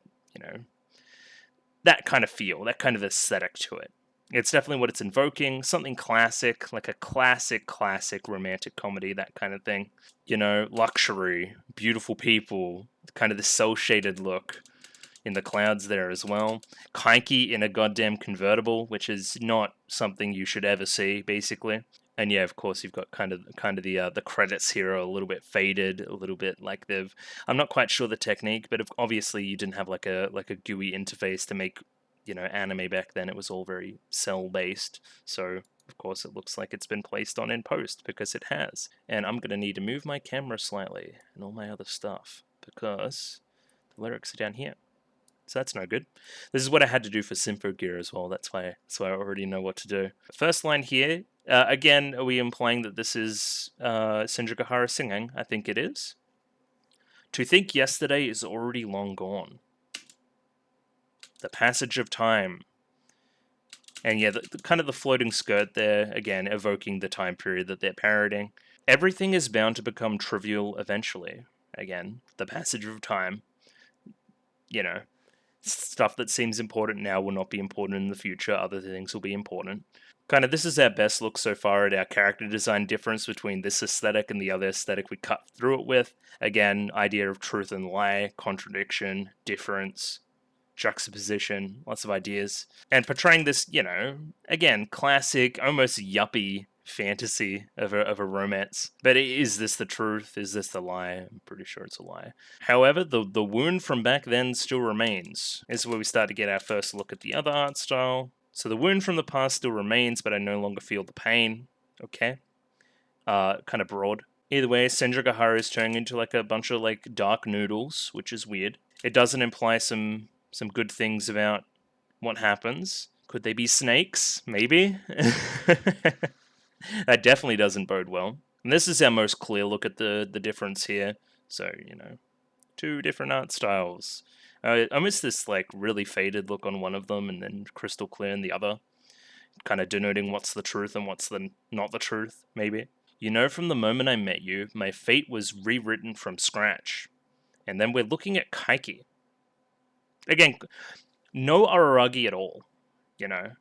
that kind of feel, that kind of aesthetic to it. It's definitely what it's invoking, something classic, like a classic romantic comedy, that kind of thing. You know, luxury, beautiful people, kind of the cel-shaded look in the clouds there as well. Kaiki in a goddamn convertible, which is not something you should ever see, basically. And yeah, of course, you've got kind of the credits here are a little bit faded, a little bit like they've. I'm not quite sure the technique, but obviously you didn't have like a GUI interface to make, you know, anime back then. It was all very cell based, so of course it looks like it's been placed on in post, because it has. And I'm gonna need to move my camera slightly and all my other stuff because the lyrics are down here. So that's no good. This is what I had to do for Symphogear as well. That's why I already know what to do. First line here. Again, are we implying that this is Symphogear singing? I think it is. To think yesterday is already long gone. The passage of time. And yeah, the kind of the floating skirt there, again, evoking the time period that they're parodying. Everything is bound to become trivial eventually. Again, the passage of time. You know, stuff that seems important now will not be important in the future. Other things will be important. Kind of, this is our best look so far at our character design difference between this aesthetic and the other aesthetic we cut through it with. Again, idea of truth and lie, contradiction, difference, juxtaposition, lots of ideas. And portraying this, you know, again, classic, almost yuppie fantasy of a romance. But is this the truth? Is this the lie? I'm pretty sure it's a lie. However, the wound from back then still remains. This is where we start to get our first look at the other art style. So the wound from the past still remains, but I no longer feel the pain. Okay. Kind of broad. Either way, Symphogear is turning into like a bunch of like dark noodles, which is weird. It doesn't imply some good things about what happens. Could they be snakes? Maybe. That definitely doesn't bode well. And this is our most clear look at the difference here. So, you know, two different art styles. Almost this like really faded look on one of them and then crystal clear in the other. Kind of denoting what's the truth and what's not the truth, maybe. You know, from the moment I met you, my fate was rewritten from scratch. And then we're looking at Kaiki. Again, no Araragi at all, you know.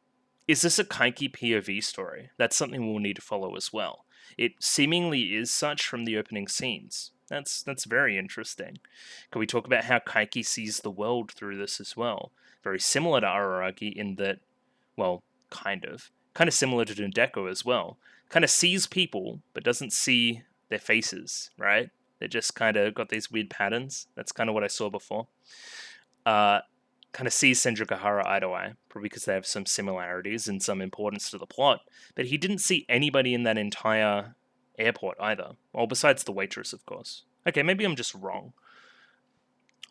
Is this a Kaiki POV story? That's something we'll need to follow as well. It seemingly is such from the opening scenes. That's very interesting. Can we talk about how Kaiki sees the world through this as well? Very similar to Araragi in that, well, kind of similar to Dendeko as well. Kind of sees people, but doesn't see their faces, right? They just kind of got these weird patterns. That's kind of what I saw before. Kind of sees Symphogear eye to eye, probably because they have some similarities and some importance to the plot, but he didn't see anybody in that entire airport either. Well, besides the waitress, of course. Okay, maybe I'm just wrong.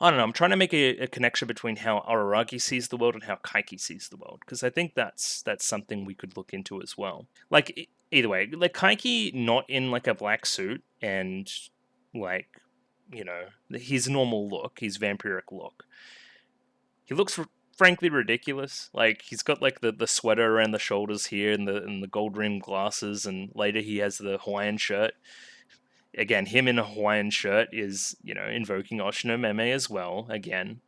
I don't know, I'm trying to make a connection between how Araragi sees the world and how Kaiki sees the world, because I think that's something we could look into as well. Like, either way, like Kaiki not in like a black suit and like, you know, his normal look, his vampiric look. He looks frankly ridiculous. Like, he's got like the sweater around the shoulders here and the gold rimmed glasses, and later he has the Hawaiian shirt. Again, him in a Hawaiian shirt is, you know, invoking Oshino Meme as well. Again,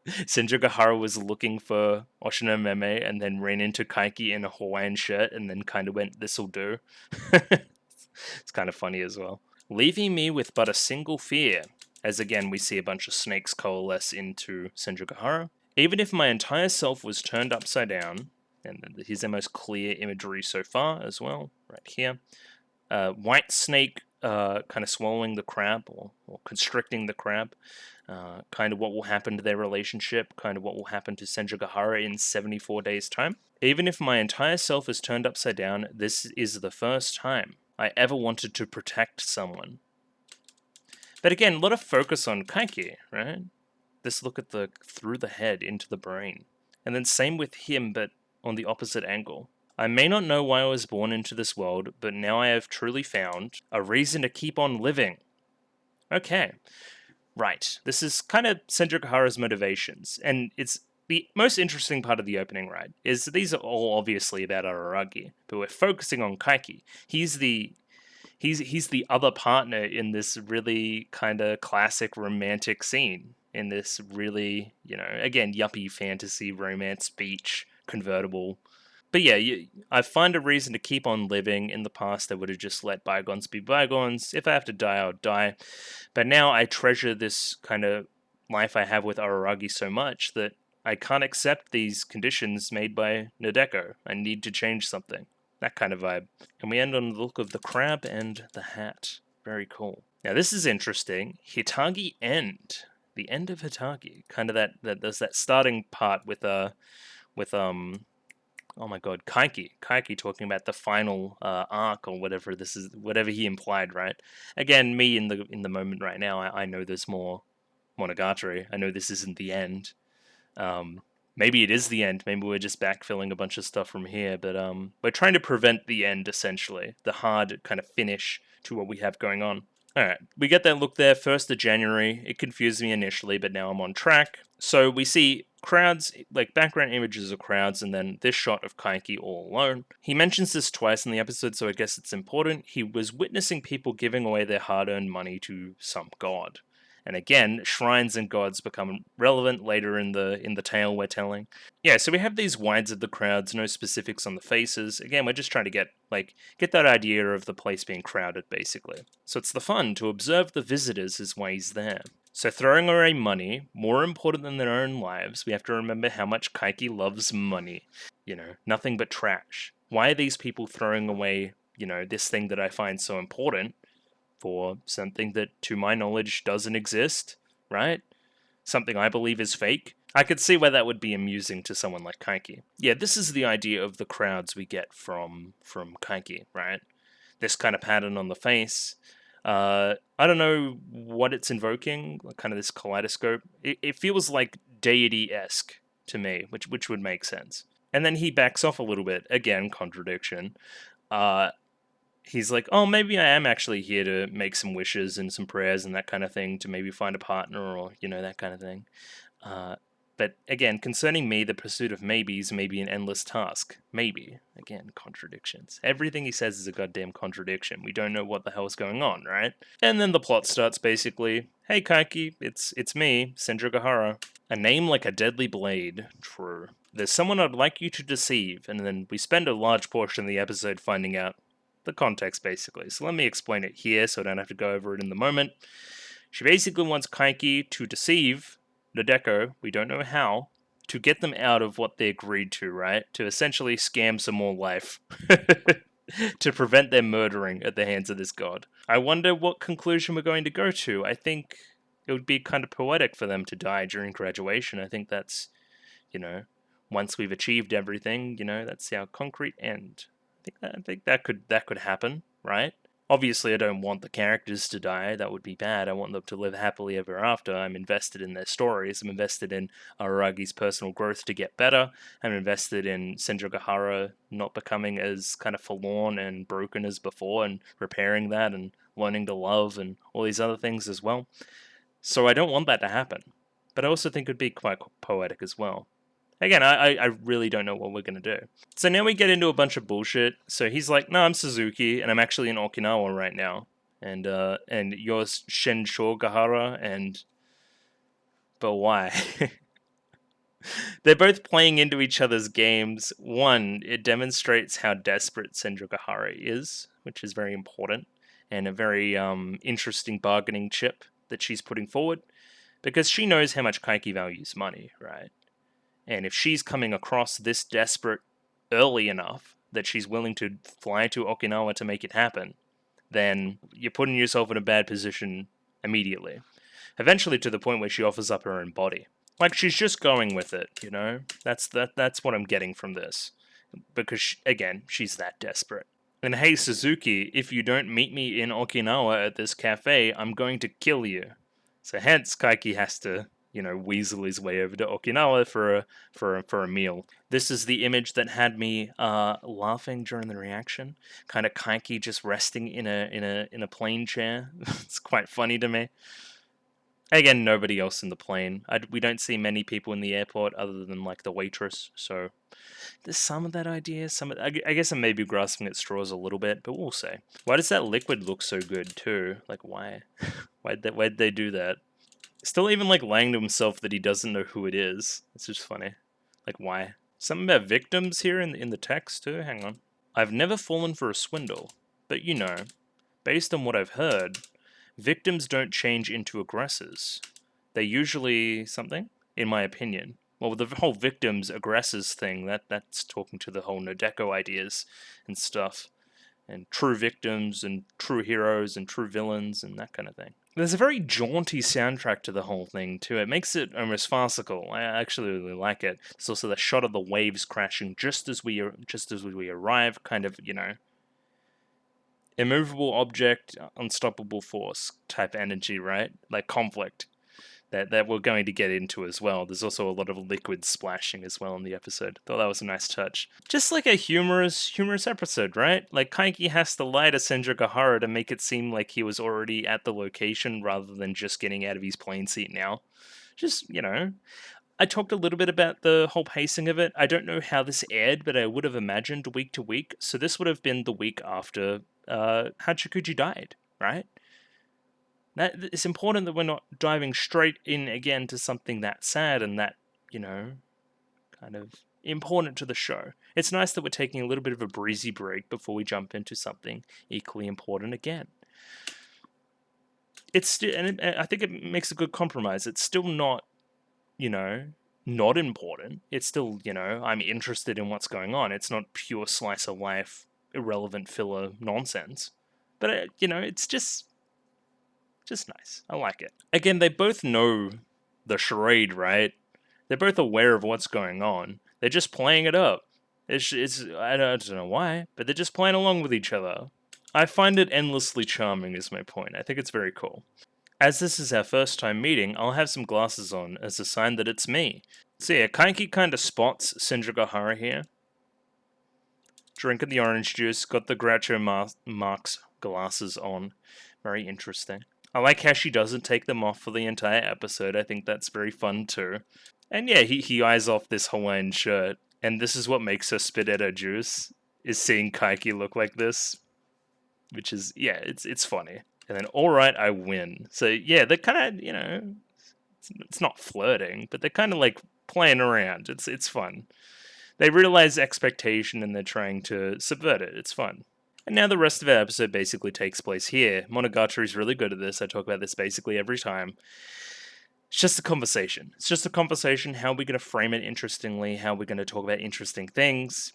Symphogear was looking for Oshino Meme and then ran into Kaiki in a Hawaiian shirt and then kind of went, this'll do. It's kind of funny as well. Leaving me with but a single fear, as again we see a bunch of snakes coalesce into Symphogear. Even if my entire self was turned upside down, and here's the most clear imagery so far as well, right here. White snake kind of swallowing the crab or constricting the crab. Kind of what will happen to their relationship, kind of what will happen to Symphogear in 74 days' time. Even if my entire self is turned upside down, this is the first time I ever wanted to protect someone. But again, a lot of focus on Kaiki, right? This look at the through the head into the brain. And then same with him, but on the opposite angle. I may not know why I was born into this world, but now I have truly found a reason to keep on living. Okay. Right. This is kind of Symphogear's motivations, and it's the most interesting part of the opening, right? Is these are all obviously about Araragi, but we're focusing on Kaiki. He's the other partner in this really kind of classic romantic scene, in this really, you know, again, yuppie fantasy romance beach convertible. But yeah, I find a reason to keep on living. In the past, I would have just let bygones be bygones. If I have to die, I'll die. But now I treasure this kind of life I have with Araragi so much that I can't accept these conditions made by Nadeko. I need to change something. That kind of vibe. And we end on the look of the crab and the hat. Very cool. Now this is interesting. Hitagi end. The end of Hitagi. Kind of that there's that starting part with oh my god, Kaiki talking about the final arc or whatever this is, whatever he implied, right? Again, me in the moment right now, I know there's more Monogatari. I know this isn't the end. Maybe it is the end. Maybe we're just backfilling a bunch of stuff from here, but we're trying to prevent the end, essentially. The hard kind of finish to what we have going on. Alright, we get that look there, 1st of January. It confused me initially, but now I'm on track. So we see crowds, like background images of crowds, and then this shot of Kaiki all alone. He mentions this twice in the episode, so I guess it's important. He was witnessing people giving away their hard-earned money to some god. And again, shrines and gods become relevant later in the tale we're telling. Yeah, so we have these wides of the crowds, no specifics on the faces. Again, we're just trying to get that idea of the place being crowded, basically. So it's the fun to observe the visitors is why he's there. So throwing away money, more important than their own lives, we have to remember how much Kaiki loves money. You know, nothing but trash. Why are these people throwing away, you know, this thing that I find so important for something that, to my knowledge, doesn't exist, right? Something I believe is fake. I could see why that would be amusing to someone like Kaiki. Yeah, this is the idea of the crowds we get from Kaiki, right? This kind of pattern on the face. I don't know what it's invoking, kind of this kaleidoscope. It feels like deity-esque to me, which would make sense. And then he backs off a little bit. Again, contradiction. He's like, oh, maybe I am actually here to make some wishes and some prayers and that kind of thing to maybe find a partner or, you know, that kind of thing. But again, concerning me, the pursuit of maybes may be an endless task. Maybe. Again, contradictions. Everything he says is a goddamn contradiction. We don't know what the hell is going on, right? And then the plot starts basically, hey Kaiki, it's me, Senjogahara. A name like a deadly blade. True. There's someone I'd like you to deceive, and then we spend a large portion of the episode finding out the context, basically. So let me explain it here so I don't have to go over it in the moment. She basically wants Kaiki to deceive Nadeko, we don't know how, to get them out of what they agreed to, right? To essentially scam some more life. To prevent their murdering at the hands of this god. I wonder what conclusion we're going to go to. I think it would be kind of poetic for them to die during graduation. I think that's, you know, once we've achieved everything, you know, that's our concrete end. I think that could happen, right? Obviously, I don't want the characters to die. That would be bad. I want them to live happily ever after. I'm invested in their stories. I'm invested in Araragi's personal growth to get better. I'm invested in Senjogahara not becoming as kind of forlorn and broken as before and repairing that and learning to love and all these other things as well. So I don't want that to happen. But I also think it would be quite poetic as well. Again, I really don't know what we're going to do. So now we get into a bunch of bullshit. So he's like, no, I'm Suzuki, and I'm actually in Okinawa right now. And you're Symphogear, and... But why? They're both playing into each other's games. One, it demonstrates how desperate Symphogear is, which is very important, and a very interesting bargaining chip that she's putting forward, because she knows how much Kaiki values money, right? And if she's coming across this desperate early enough that she's willing to fly to Okinawa to make it happen, then you're putting yourself in a bad position immediately. Eventually to the point where she offers up her own body. Like, she's just going with it, you know? That's what I'm getting from this. Because, again, she's that desperate. And hey, Suzuki, if you don't meet me in Okinawa at this cafe, I'm going to kill you. So hence, Kaiki has to, you know, weasel his way over to Okinawa for a meal. This is the image that had me laughing during the reaction. Kind of Kaiki just resting in a plane chair. It's quite funny to me. Again, nobody else in the plane. We don't see many people in the airport other than like the waitress. So there's some of that idea. I guess I'm maybe grasping at straws a little bit, but we'll see. Why does that liquid look so good too? Like why? Why'd they do that? Still even like lying to himself that he doesn't know who it is. It's just funny. Like why? Something about victims here in the text too. Hang on. I've never fallen for a swindle, but you know, based on what I've heard, victims don't change into aggressors. They usually something, in my opinion. Well, the whole victims aggressors thing, that's talking to the whole Nodeko ideas and stuff. And true victims and true heroes and true villains and that kind of thing. There's a very jaunty soundtrack to the whole thing too. It makes it almost farcical. I actually really like it. It's also the shot of the waves crashing just as we arrive, kind of, you know, immovable object, unstoppable force type energy, right? Like conflict that we're going to get into as well. There's also a lot of liquid splashing as well in the episode. Thought that was a nice touch. Just like a humorous episode, right? Like Kaiki has to lie to Senjogahara to make it seem like he was already at the location rather than just getting out of his plane seat now. Just, you know, I talked a little bit about the whole pacing of it. I don't know how this aired, but I would have imagined week to week. So this would have been the week after Hachikuji died, right? That it's important that we're not diving straight in again to something that sad and that, you know, kind of important to the show. It's nice that we're taking a little bit of a breezy break before we jump into something equally important again. It's still, and I think it makes a good compromise. It's still not, you know, not important. It's still, you know, I'm interested in what's going on. It's not pure slice of life, irrelevant filler nonsense. But, you know, it's just nice. I like it. Again, they both know the charade, right? They're both aware of what's going on. They're just playing it up. I don't know why, but they're just playing along with each other. I find it endlessly charming is my point. I think it's very cool. As this is our first time meeting, I'll have some glasses on as a sign that it's me. So yeah, Kaiki kind of spots Senjogahara here. Drinking the orange juice, got the Groucho Marx glasses on. Very interesting. I like how she doesn't take them off for the entire episode. I think that's very fun too. And yeah, he eyes off this Hawaiian shirt. And this is what makes her spit at her juice, is seeing Kaiki look like this. Which is, yeah, it's funny. And then, alright, I win. So yeah, they're kind of, you know, it's not flirting, but they're kind of like playing around. It's fun. They realize expectation and they're trying to subvert it. It's fun. And now the rest of our episode basically takes place here. Monogatari is really good at this. I talk about this basically every time. It's just a conversation. It's just a conversation. How are we going to frame it interestingly? How are we going to talk about interesting things?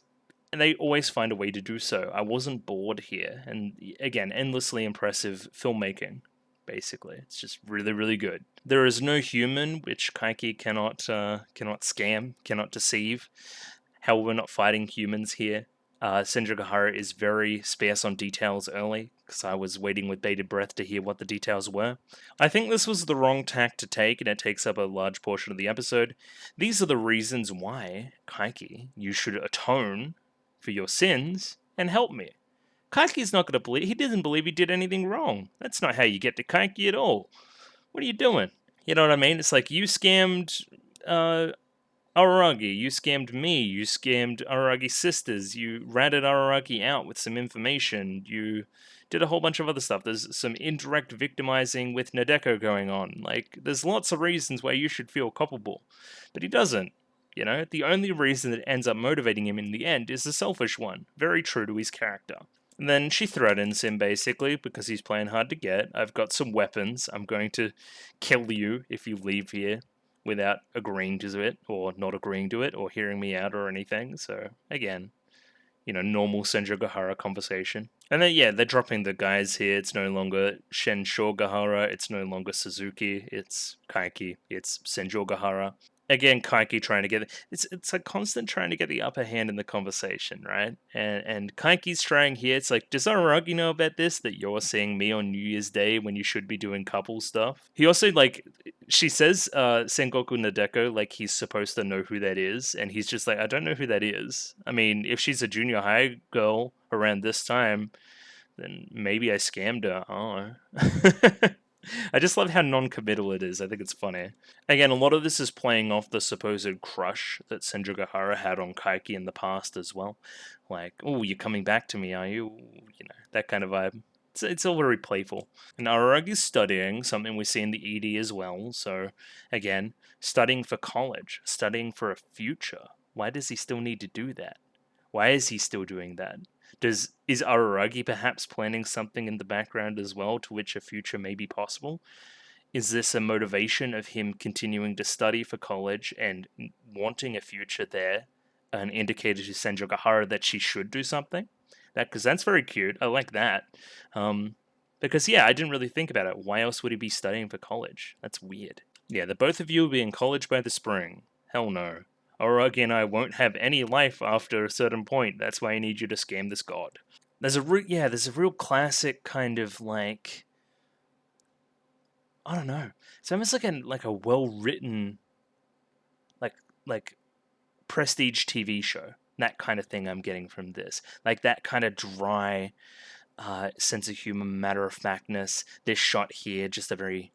And they always find a way to do so. I wasn't bored here. And again, endlessly impressive filmmaking, basically. It's just really, really good. There is no human, which Kaiki cannot scam, cannot deceive. How we're not fighting humans here. Senjogahara is very sparse on details early, because I was waiting with bated breath to hear what the details were. I think this was the wrong tack to take, and it takes up a large portion of the episode. These are the reasons why, Kaiki, you should atone for your sins and help me. Kaiki's not going to believe, he doesn't believe he did anything wrong. That's not how you get to Kaiki at all. What are you doing? You know what I mean? It's like, you scammed, Araragi, you scammed me, you scammed Araragi's sisters, you ratted Araragi out with some information, you did a whole bunch of other stuff. There's some indirect victimizing with Nadeko going on. Like, there's lots of reasons why you should feel culpable. But he doesn't. You know, the only reason that ends up motivating him in the end is the selfish one. Very true to his character. And then she threatens him, basically, because he's playing hard to get. I've got some weapons. I'm going to kill you if you leave here without agreeing to it, or not agreeing to it, or hearing me out or anything. So, again, you know, normal Senjogahara conversation. And then, yeah, they're dropping the guys here. It's no longer Shensho-Gahara, it's no longer Suzuki, it's Kaiki, it's Senjogahara. Again, Kaiki trying to get it's a constant trying to get the upper hand in the conversation, right? And Kaiki's trying here. It's like, does Araragi know about this? That you're seeing me on New Year's Day when you should be doing couple stuff. He also, like, she says Sengoku Nadeko, like he's supposed to know who that is, and he's just like, I don't know who that is. I mean, if she's a junior high girl around this time, then maybe I scammed her. Oh. I just love how non-committal it is. I think it's funny. Again, a lot of this is playing off the supposed crush that Senjogahara had on Kaiki in the past as well. Like, oh, you're coming back to me, are you? You know, that kind of vibe. It's all very playful. And Araragi's studying, something we see in the ED as well. So, again, studying for college, studying for a future. Why does he still need to do that? Why is he still doing that? Is Araragi perhaps planning something in the background as well, to which a future may be possible? Is this a motivation of him continuing to study for college and wanting a future there, an indicator to Senjogahara that she should do something? Because that's very cute. I like that. Because yeah, I didn't really think about it. Why else would he be studying for college? That's weird. Yeah, the both of you will be in college by the spring. Hell no. Araragi and I won't have any life after a certain point. That's why I need you to scam this god. There's a real classic kind of like, I don't know. It's almost like a well written like prestige TV show. That kind of thing I'm getting from this. Like that kind of dry sense of humor, matter of factness. This shot here, just a very,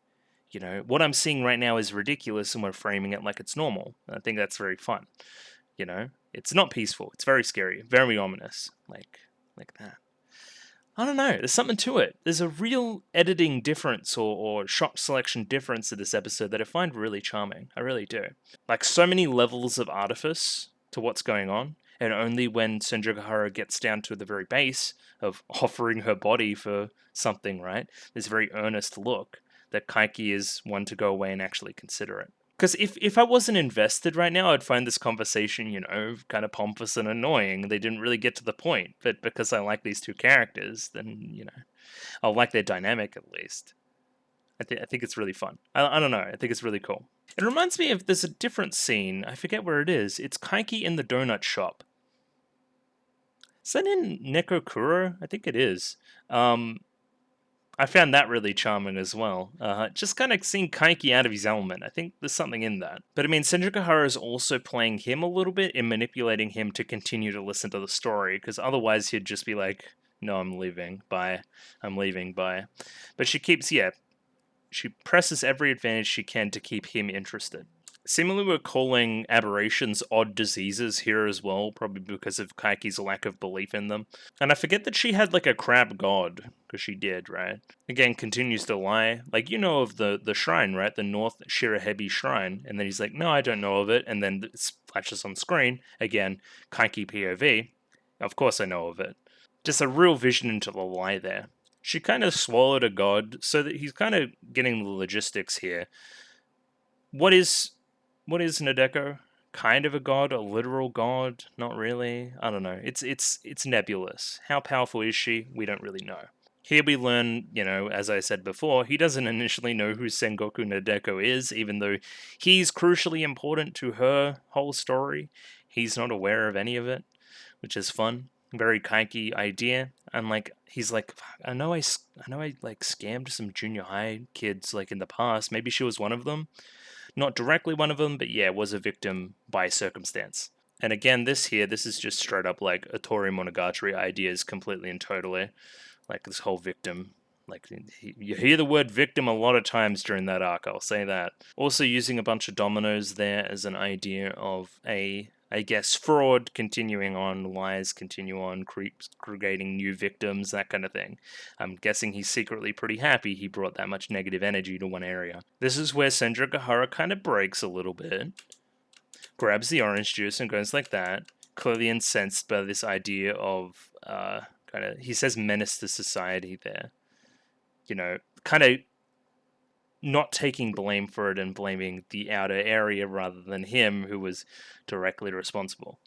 what I'm seeing right now is ridiculous, and we're framing it like it's normal. I think that's very fun. It's not peaceful. It's very scary, very ominous, like that. I don't know. There's something to it. There's a real editing difference or shot selection difference to this episode that I find really charming. I really do. Like, so many levels of artifice to what's going on, and only when Senjogahara gets down to the very base of offering her body for something, right? This very earnest look that Kaiki is one to go away and actually consider it. Because if I wasn't invested right now, I'd find this conversation, kind of pompous and annoying. They didn't really get to the point. But because I like these two characters, then, I'll like their dynamic at least. I think it's really fun. I don't know. I think it's really cool. It reminds me of, there's a different scene. I forget where it is. It's Kaiki in the donut shop. Is that in Nekokuro? I think it is. I found that really charming as well. Just kind of seeing Kaiki out of his element. I think there's something in that. But I mean, Senjogahara is also playing him a little bit in manipulating him to continue to listen to the story, because otherwise he'd just be like, no, I'm leaving, bye. I'm leaving, bye. But she she presses every advantage she can to keep him interested. Seemingly we're calling aberrations odd diseases here as well, probably because of Kaiki's lack of belief in them. And I forget that she had like a crab god, because she did, right? Again, continues to lie. Like, of the shrine, right? The North Shirahebi shrine. And then he's like, no, I don't know of it. And then it flashes on screen. Again, Kaiki POV. Of course I know of it. Just a real vision into the lie there. She kind of swallowed a god, so that he's kind of getting the logistics here. What is Nadeko? Kind of a god, a literal god? Not really. I don't know. It's nebulous. How powerful is she? We don't really know. Here we learn, as I said before, he doesn't initially know who Sengoku Nadeko is, even though he's crucially important to her whole story. He's not aware of any of it, which is fun. Very Kaiki idea. And he's like, I know I scammed some junior high kids in the past. Maybe she was one of them. Not directly one of them, but yeah, was a victim by circumstance. And again, this is just straight up Otori Monogatari ideas completely and totally. This whole victim. You hear the word victim a lot of times during that arc, I'll say that. Also using a bunch of dominoes there as an idea of I guess, fraud continuing on, lies continue on, creating new victims, that kind of thing. I'm guessing he's secretly pretty happy he brought that much negative energy to one area. This is where Senjogahara kind of breaks a little bit, grabs the orange juice and goes like that, clearly incensed by this idea of, he says menace to society there. Kind of not taking blame for it and blaming the outer area rather than him, who was directly responsible,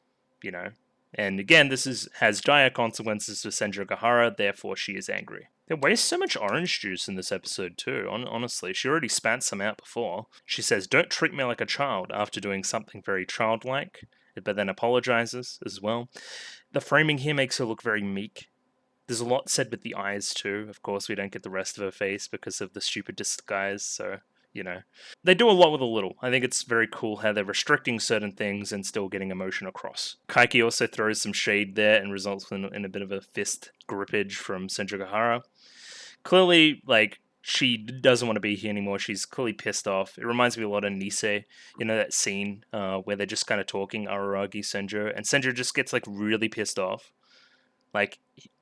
And again, this has dire consequences for Senjogahara, therefore she is angry. They waste so much orange juice in this episode too, honestly. She already spat some out before. She says, don't treat me like a child, after doing something very childlike, but then apologizes as well. The framing here makes her look very meek. There's a lot said with the eyes too. Of course, we don't get the rest of her face because of the stupid disguise, so, They do a lot with a little. I think it's very cool how they're restricting certain things and still getting emotion across. Kaiki also throws some shade there and results in a bit of a fist grippage from Senjogahara. Clearly, she doesn't want to be here anymore. She's clearly pissed off. It reminds me a lot of Nisei. That scene where they're just kind of talking, Araragi, Senjo, and Senjo just gets, really pissed off.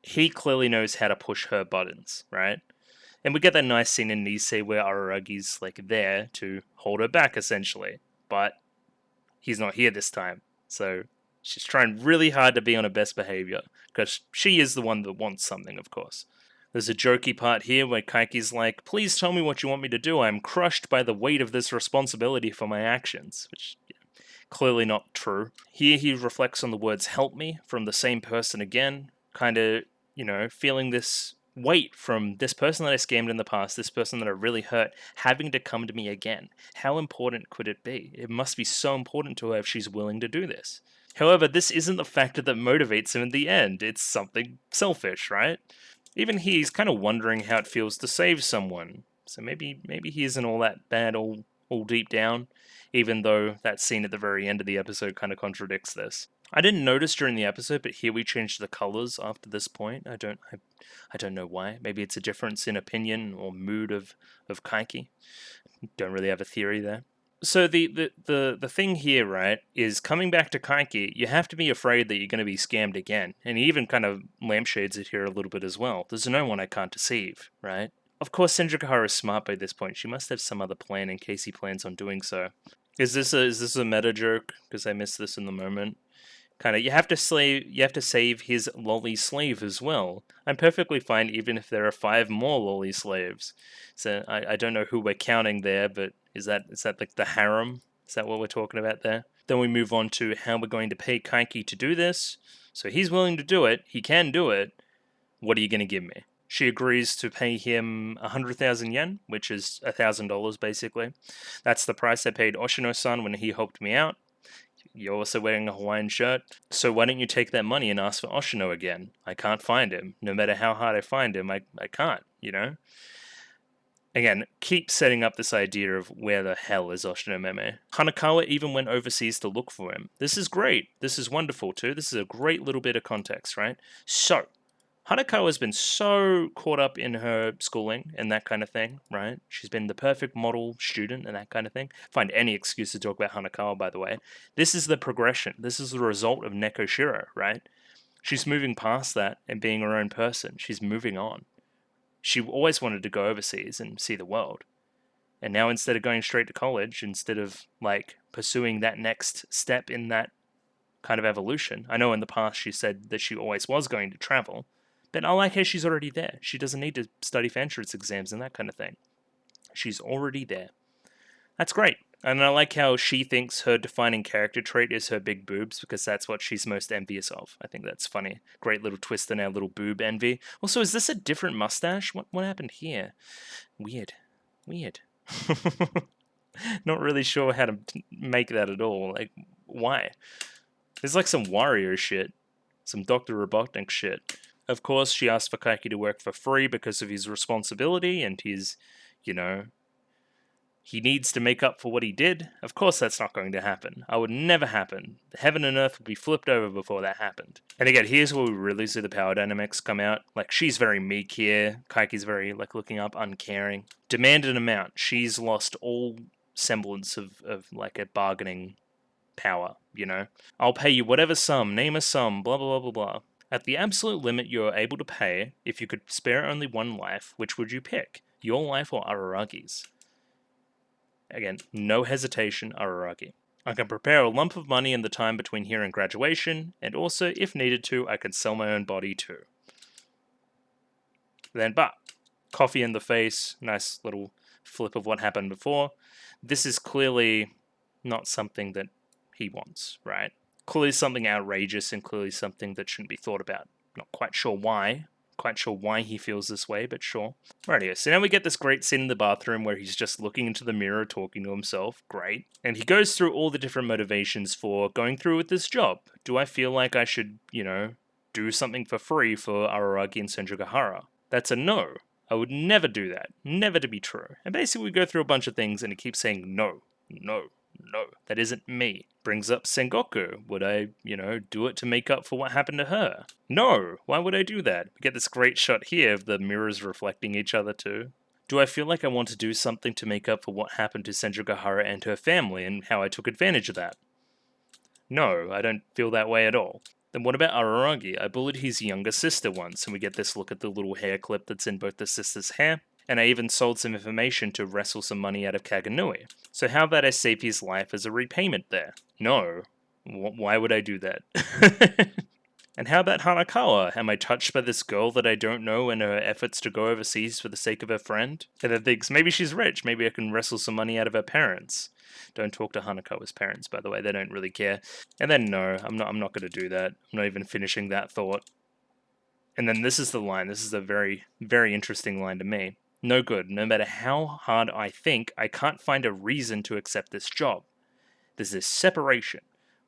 He clearly knows how to push her buttons, right? And we get that nice scene in Nisei where Araragi's there to hold her back, essentially. But he's not here this time. So she's trying really hard to be on her best behavior, because she is the one that wants something, of course. There's a jokey part here where Kaiki's like, please tell me what you want me to do. I'm crushed by the weight of this responsibility for my actions, which clearly not true. Here he reflects on the words help me from the same person again, kind of, feeling this weight from this person that I scammed in the past, this person that I really hurt, having to come to me again. How important could it be? It must be so important to her if she's willing to do this. However, this isn't the factor that motivates him in the end. It's something selfish, right? Even he's kind of wondering how it feels to save someone. So maybe he isn't all that bad all deep down, even though that scene at the very end of the episode kind of contradicts this. I didn't notice during the episode, but here we changed the colors after this point. I don't know why. Maybe it's a difference in opinion or mood of Kaiki. Don't really have a theory there. So the thing here, right, is coming back to Kaiki, you have to be afraid that you're going to be scammed again. And he even kind of lampshades it here a little bit as well. There's no one I can't deceive, right? Of course, Senjukahara is smart by this point. She must have some other plan in case he plans on doing so. Is this a meta joke? Because I missed this in the moment. Kind of, you have to save his lolly slave as well. I'm perfectly fine even if there are 5 more lolly slaves. So I don't know who we're counting there, but is that like the harem? Is that what we're talking about there? Then we move on to how we're going to pay Kaiki to do this. So he's willing to do it. He can do it. What are you going to give me? She agrees to pay him 100,000 yen, which is $1,000 basically. That's the price I paid Oshino-san when he helped me out. You're also wearing a Hawaiian shirt, so why don't you take that money and ask for Oshino again? I can't find him. No matter how hard I find him, I can't, Again, keep setting up this idea of where the hell is Oshino Meme. Hanakawa even went overseas to look for him. This is great. This is wonderful too. This is a great little bit of context, right? So, Hanakawa has been so caught up in her schooling and that kind of thing, right? She's been the perfect model student and that kind of thing. Find any excuse to talk about Hanakawa, by the way. This is the progression. This is the result of Neko Shiro, right? She's moving past that and being her own person. She's moving on. She always wanted to go overseas and see the world. And now instead of going straight to college, instead of pursuing that next step in that kind of evolution, I know in the past she said that she always was going to travel, but I like how she's already there. She doesn't need to study for entrance exams and that kind of thing. She's already there. That's great. And I like how she thinks her defining character trait is her big boobs, because that's what she's most envious of. I think that's funny. Great little twist in our little boob envy. Also, is this a different mustache? What happened here? Weird. Not really sure how to make that at all. Why? There's some Wario shit. Some Dr. Robotnik shit. Of course, she asked for Kaiki to work for free because of his responsibility and his, he needs to make up for what he did. Of course that's not going to happen. It would never happen. Heaven and earth would be flipped over before that happened. And again, here's where we really see the power dynamics come out. She's very meek here. Kaiki's very, looking up, uncaring. Demand an amount. She's lost all semblance of a bargaining power, I'll pay you whatever sum, name a sum, blah, blah, blah, blah, blah. At the absolute limit you are able to pay, if you could spare only one life, which would you pick? Your life or Araragi's? Again, no hesitation, Araragi. I can prepare a lump of money in the time between here and graduation, and also, if needed to, I can sell my own body too. Then, coffee in the face, nice little flip of what happened before. This is clearly not something that he wants, right? Clearly something outrageous and clearly something that shouldn't be thought about. Not quite sure why. Quite sure why he feels this way, but sure. Rightio, so now we get this great scene in the bathroom where he's just looking into the mirror, talking to himself. Great. And he goes through all the different motivations for going through with this job. Do I feel like I should, do something for free for Araragi and Senjukahara? That's a no. I would never do that. Never to be true. And basically we go through a bunch of things and he keeps saying no, no, no. That isn't me. Brings up Sengoku. Would I, do it to make up for what happened to her? No. Why would I do that? We get this great shot here of the mirrors reflecting each other too. Do I feel like I want to do something to make up for what happened to Senjukahara and her family and how I took advantage of that? No, I don't feel that way at all. Then what about Araragi? I bullied his younger sister once, and we get this look at the little hair clip that's in both the sisters' hair. And I even sold some information to wrestle some money out of Kaganui. So how about I save his life as a repayment there? No. Why would I do that? And how about Hanakawa? Am I touched by this girl that I don't know and her efforts to go overseas for the sake of her friend? And then thinks, maybe she's rich, maybe I can wrestle some money out of her parents. Don't talk to Hanakawa's parents, by the way, they don't really care. And then no, I'm not gonna do that. I'm not even finishing that thought. And then this is the line. This is a very, very interesting line to me. No good. No matter how hard I think, I can't find a reason to accept this job. There's this separation,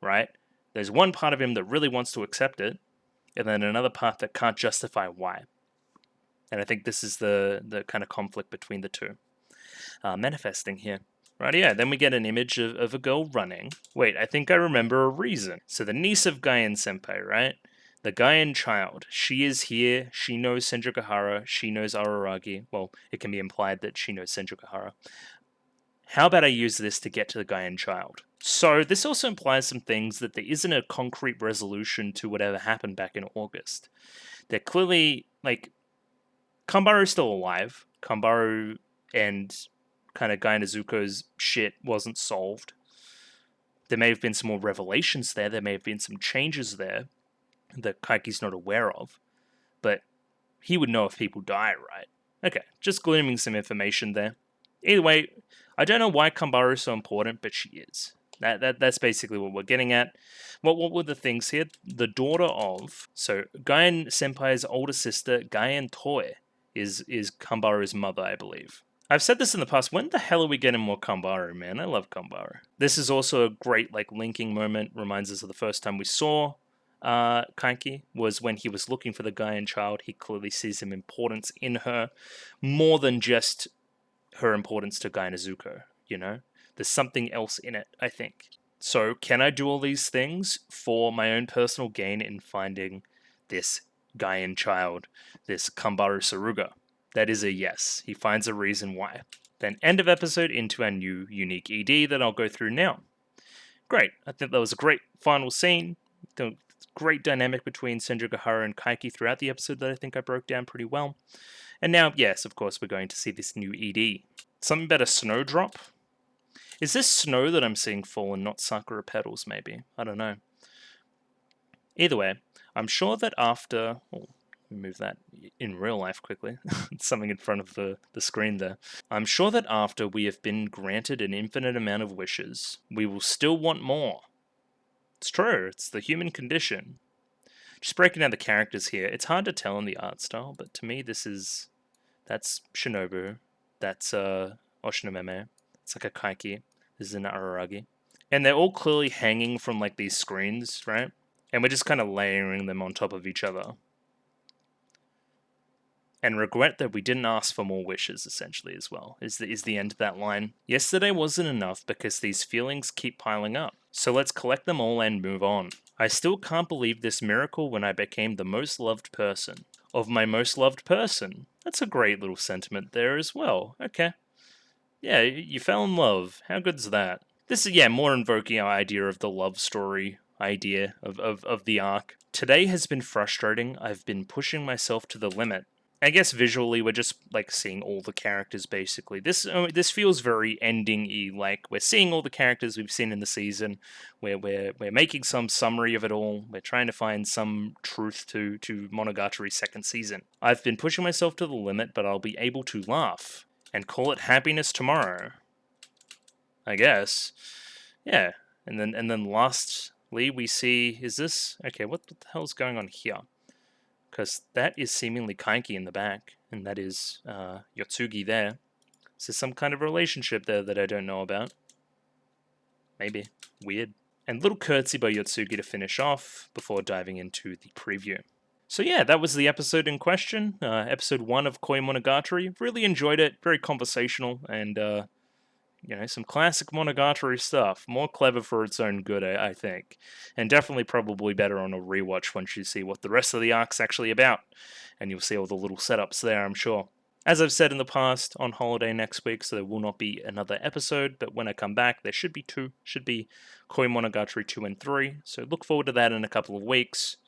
right? There's one part of him that really wants to accept it, and then another part that can't justify why. And I think this is the kind of conflict between the two. Manifesting here. Right, yeah, then we get an image of a girl running. Wait, I think I remember a reason. So the niece of Gaien Senpai, right? The Gaien child. She is here. She knows Senjukahara. She knows Araragi. Well, it can be implied that she knows Senjukahara. How about I use this to get to the Gaien child? So this also implies some things that there isn't a concrete resolution to whatever happened back in August. They're clearly, like, Kambaru's still alive. Kambaru and kind of Gaien Izuku's shit wasn't solved. There may have been some more revelations there. There may have been some changes there that Kaiki's not aware of. But he would know if people die, right? Okay, just gleaming some information there. Either way, I don't know why Kambaru is so important, but she is. That's basically what we're getting at. What were the things here? The daughter of... So, Gaien Senpai's older sister, Gaien Toi, is Kambaru's mother, I believe. I've said this in the past, when the hell are we getting more Kambaru, man? I love Kambaru. This is also a great, like, linking moment. Reminds us of the first time we saw Kaiki, was when he was looking for the Gaien child. He clearly sees some importance in her, more than just her importance to Gaien Izuku, you know? There's something else in it, I think. So, can I do all these things for my own personal gain in finding this Gaien child, this Kambaru Saruga? That is a yes. He finds a reason why. Then end of episode into our new unique ED that I'll go through now. Great. I think that was a great final scene. The great dynamic between Senjukahara and Kaiki throughout the episode that I think I broke down pretty well. And now, yes, of course, we're going to see this new ED. Something about a snowdrop? Is this snow that I'm seeing fall and not sakura petals, maybe? I don't know. Either way, I'm sure that after... Oh, move that in real life quickly. Something in front of the screen there. I'm sure that after we have been granted an infinite amount of wishes, we will still want more. It's true, it's the human condition. Just breaking down the characters here, it's hard to tell in the art style, but to me that's Shinobu, that's Oshinomeme, it's like a Kaiki, this is an Araragi. And they're all clearly hanging from like these screens, right? And we're just kind of layering them on top of each other. And regret that we didn't ask for more wishes, essentially, as well, is the end of that line. Yesterday wasn't enough because these feelings keep piling up. So let's collect them all and move on. I still can't believe this miracle when I became the most loved person. Of my most loved person. That's a great little sentiment there as well. Okay. Yeah, you fell in love. How good's that? This is, yeah, more invoking our idea of the love story idea of the arc. Today has been frustrating. I've been pushing myself to the limit. I guess visually we're just like seeing all the characters basically. This feels very ending-y, like we're seeing all the characters we've seen in the season, where we're making some summary of it all. We're trying to find some truth to Monogatari's second season. I've been pushing myself to the limit, but I'll be able to laugh and call it happiness tomorrow. I guess. Yeah. And then lastly we see, is this okay, what the hell's going on here? Because that is seemingly Kaiki in the back, and that is Yotsugi there. Is there some kind of relationship there that I don't know about? Maybe. Weird. And little curtsy by Yotsugi to finish off before diving into the preview. So yeah, that was the episode in question. Episode 1 of Koimonogatari. Really enjoyed it. Very conversational, and you know, some classic Monogatari stuff. More clever for its own good, I think. And definitely probably better on a rewatch once you see what the rest of the arc's actually about. And you'll see all the little setups there, I'm sure. As I've said in the past, on holiday next week, so there will not be another episode, but when I come back, there should be 2. Should be Koimonogatari 2 and 3. So look forward to that in a couple of weeks.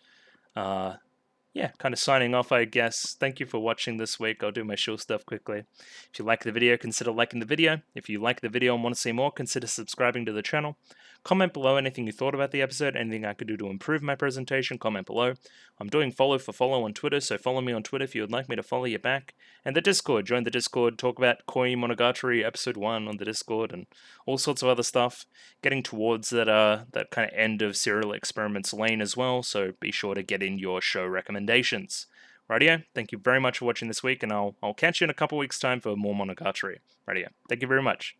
yeah, kind of signing off, I guess. Thank you for watching this week. I'll do my shill stuff quickly. If you like the video, consider liking the video. If you like the video and want to see more, consider subscribing to the channel. Comment below anything you thought about the episode, anything I could do to improve my presentation, comment below. I'm doing follow for follow on Twitter, so follow me on Twitter if you would like me to follow you back. And the Discord, join the Discord, talk about Koimonogatari episode 1 on the Discord, and all sorts of other stuff. Getting towards that kind of end of Serial Experiments Lain as well, so be sure to get in your show recommendations. Rightio, thank you very much for watching this week, and I'll catch you in a couple weeks' time for more Monogatari. Rightio, thank you very much.